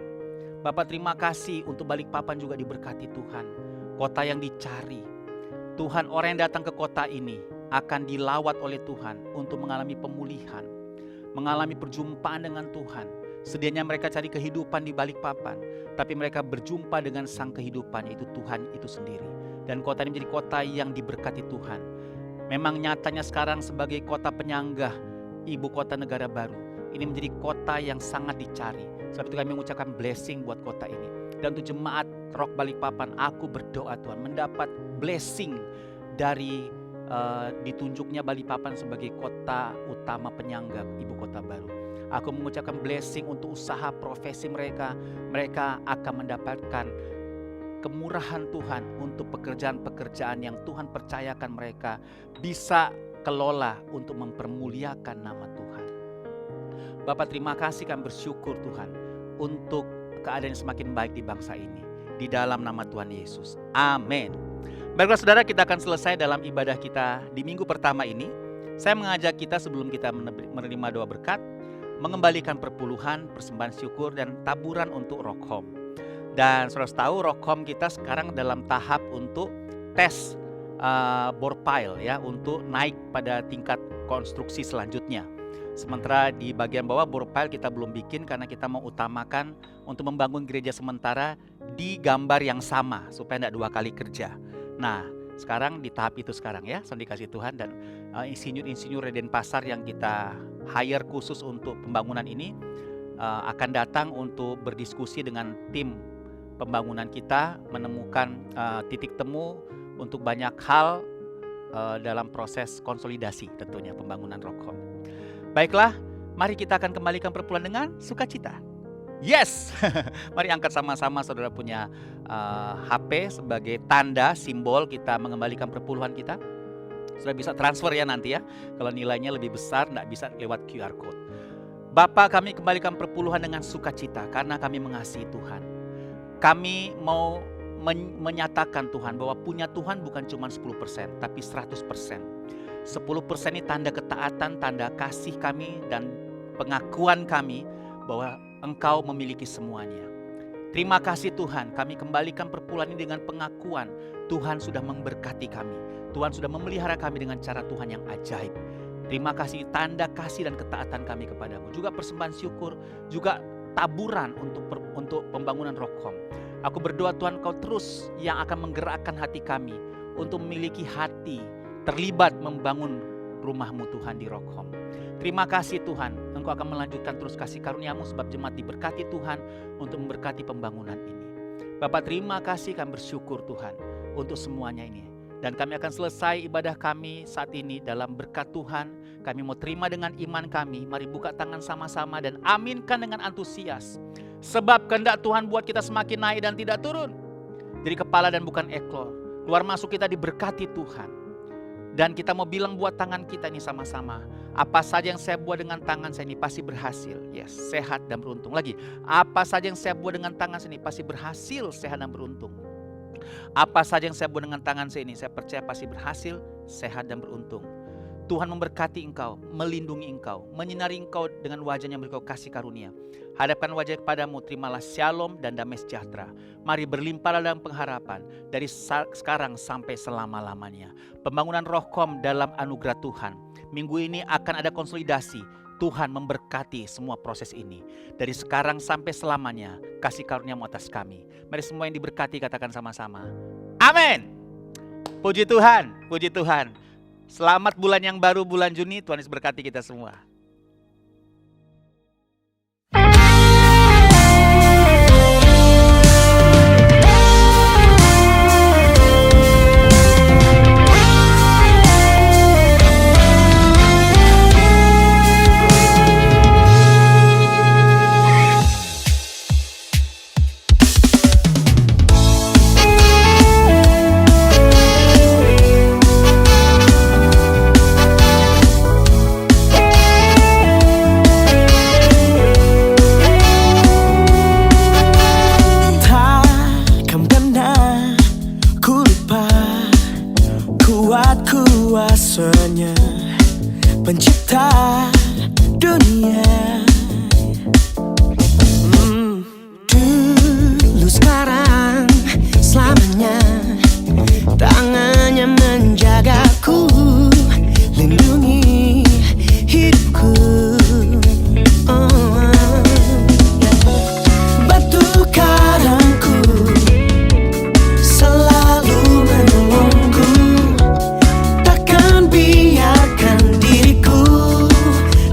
Bapak terima kasih untuk Balikpapan juga diberkati Tuhan. Kota yang dicari. Tuhan, orang yang datang ke kota ini akan dilawat oleh Tuhan untuk mengalami pemulihan. Mengalami perjumpaan dengan Tuhan. Sedianya mereka cari kehidupan di Balikpapan, tapi mereka berjumpa dengan sang kehidupan, yaitu Tuhan itu sendiri. Dan kota ini menjadi kota yang diberkati Tuhan. Memang nyatanya sekarang sebagai kota penyangga ibu kota negara baru, ini menjadi kota yang sangat dicari. Sebab itu kami mengucapkan blessing buat kota ini. Dan untuk jemaat Rock Balikpapan, aku berdoa Tuhan mendapat blessing dari ditunjuknya Balikpapan sebagai kota utama penyangga ibu kota baru. Aku mengucapkan blessing untuk usaha profesi mereka. Mereka akan mendapatkan kemurahan Tuhan untuk pekerjaan-pekerjaan yang Tuhan percayakan mereka bisa kelola untuk mempermuliakan nama Tuhan. Bapak terima kasih, kami bersyukur Tuhan untuk keadaan yang semakin baik di bangsa ini. Di dalam nama Tuhan Yesus. Amin. Baiklah saudara, kita akan selesai dalam ibadah kita di minggu pertama ini. Saya mengajak kita sebelum kita menerima doa berkat, mengembalikan perpuluhan, persembahan syukur, dan taburan untuk Rock Home. Dan saudara tahu Rock Home kita sekarang dalam tahap untuk tes bore pile ya, untuk naik pada tingkat konstruksi selanjutnya. Sementara di bagian bawah bore pile kita belum bikin karena kita mau utamakan untuk membangun gereja sementara di gambar yang sama supaya tidak 2 kali kerja. Nah, sekarang di tahap itu sekarang ya, so dikasih Tuhan. Dan insinyur-insinyur Denpasar yang kita hire khusus untuk pembangunan ini akan datang untuk berdiskusi dengan tim pembangunan kita, menemukan titik temu untuk banyak hal dalam proses konsolidasi tentunya pembangunan Rock Home. Baiklah, mari kita akan kembalikan perpuluhan dengan sukacita. Yes, mari angkat sama-sama saudara punya HP sebagai tanda simbol kita mengembalikan perpuluhan kita. Sudah bisa transfer ya nanti ya, kalau nilainya lebih besar tidak bisa lewat QR Code. Bapak, kami kembalikan perpuluhan dengan sukacita karena kami mengasihi Tuhan. Kami mau menyatakan Tuhan bahwa punya Tuhan bukan cuma 10%, tapi 100%. 10% ini tanda ketaatan, tanda kasih kami dan pengakuan kami bahwa Engkau memiliki semuanya. Terima kasih Tuhan, kami kembalikan perpuluhan ini dengan pengakuan Tuhan sudah memberkati kami. Tuhan sudah memelihara kami dengan cara Tuhan yang ajaib. Terima kasih tanda kasih dan ketaatan kami kepadamu. Juga persembahan syukur, juga taburan untuk pembangunan Rockcom. Aku berdoa Tuhan Engkau terus yang akan menggerakkan hati kami untuk memiliki hati terlibat membangun rumah-Mu Tuhan di Rockcom. Terima kasih Tuhan, Engkau akan melanjutkan terus kasih karunia-Mu sebab jemaat diberkati Tuhan untuk memberkati pembangunan ini. Bapak terima kasih, kami bersyukur Tuhan untuk semuanya ini. Dan kami akan selesai ibadah kami saat ini dalam berkat Tuhan. Kami mau terima dengan iman kami. Mari buka tangan sama-sama dan aminkan dengan antusias. Sebab kehendak Tuhan buat kita semakin naik dan tidak turun. Jadi kepala dan bukan ekor. Keluar masuk kita diberkati Tuhan. Dan kita mau bilang buat tangan kita ini sama-sama. Apa saja yang saya buat dengan tangan saya ini pasti berhasil. Yes, sehat dan beruntung. Lagi, apa saja yang saya buat dengan tangan saya ini pasti berhasil, sehat dan beruntung. Apa saja yang saya buat dengan tangan saya ini, saya percaya pasti berhasil, sehat dan beruntung. Tuhan memberkati engkau, melindungi engkau, menyinari engkau dengan wajahnya yang berkau kasih karunia. Hadapkan wajah kepadamu, terimalah shalom dan damai sejahtera. Mari berlimpahlah dalam pengharapan dari sekarang sampai selama-lamanya. Pembangunan Rockcom dalam anugerah Tuhan. Minggu ini akan ada konsolidasi. Tuhan memberkati semua proses ini. Dari sekarang sampai selamanya, kasih karunia-Mu atas kami. Mari semua yang diberkati katakan sama-sama. Amin. Puji Tuhan, puji Tuhan. Selamat bulan yang baru, bulan Juni. Tuhan Yesus berkati kita semua. Kuasanya pencipta dunia, dulu sekarang selamanya, tangannya menjagaku, lindungi hidupku. Batu karangku selalu menolongku. Biarkan diriku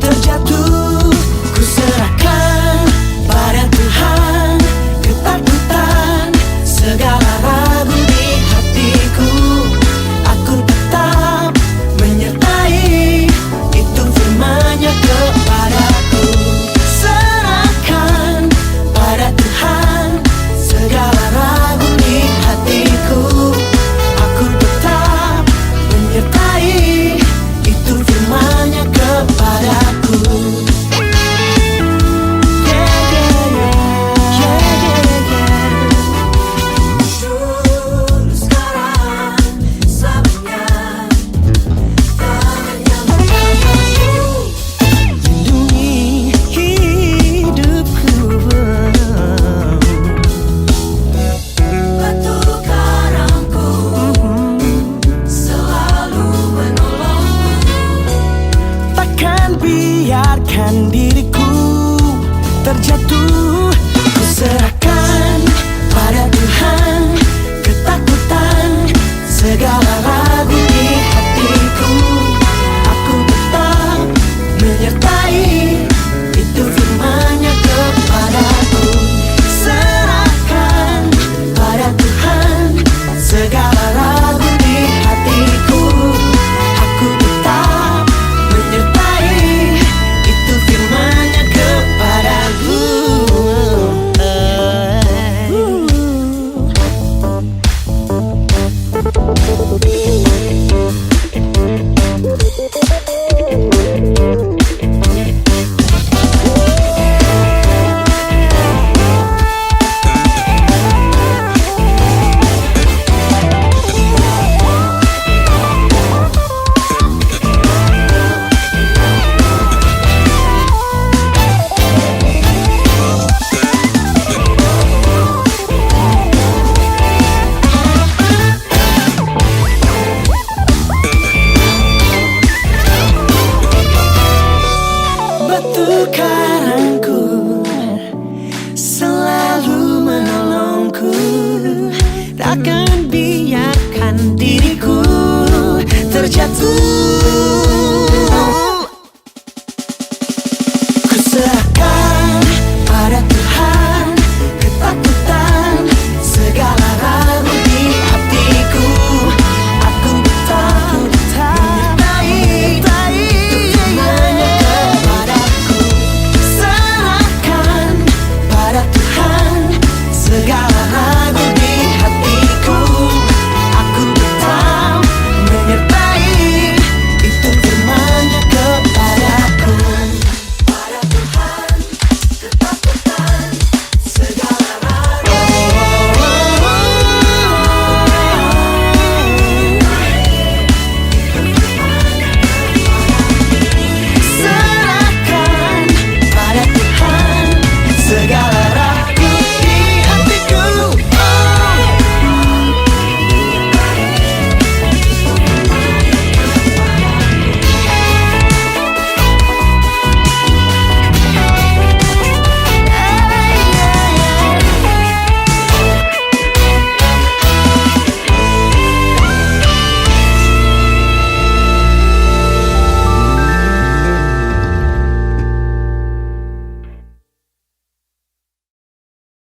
terjatuh, ku serahkan pada Tuhan. Ketakutan, segala ragu di hatiku, aku tetap menyertai. Itu firman-Nya kepadaku. Serahkan pada Tuhan, segala ragu di hatiku, aku tetap menyertai. Itu firman-Nya kepadaku. Dulu sekarang selamanya, tangannya menjagaku, lindungi hidupku. Batu karangku selalu menolongku. Takkan biarkan diriku terjatuh, ku serahkan pada Tuhan. Ketakutan, segala ragu di hatiku, aku tetap menyertai. Itu firman-Nya kepadaku. Serahkan pada Tuhan, segala ragu di hatiku, aku tetap menyertai. Itu firman-Nya kepadaku. Batu karangku terjatuh.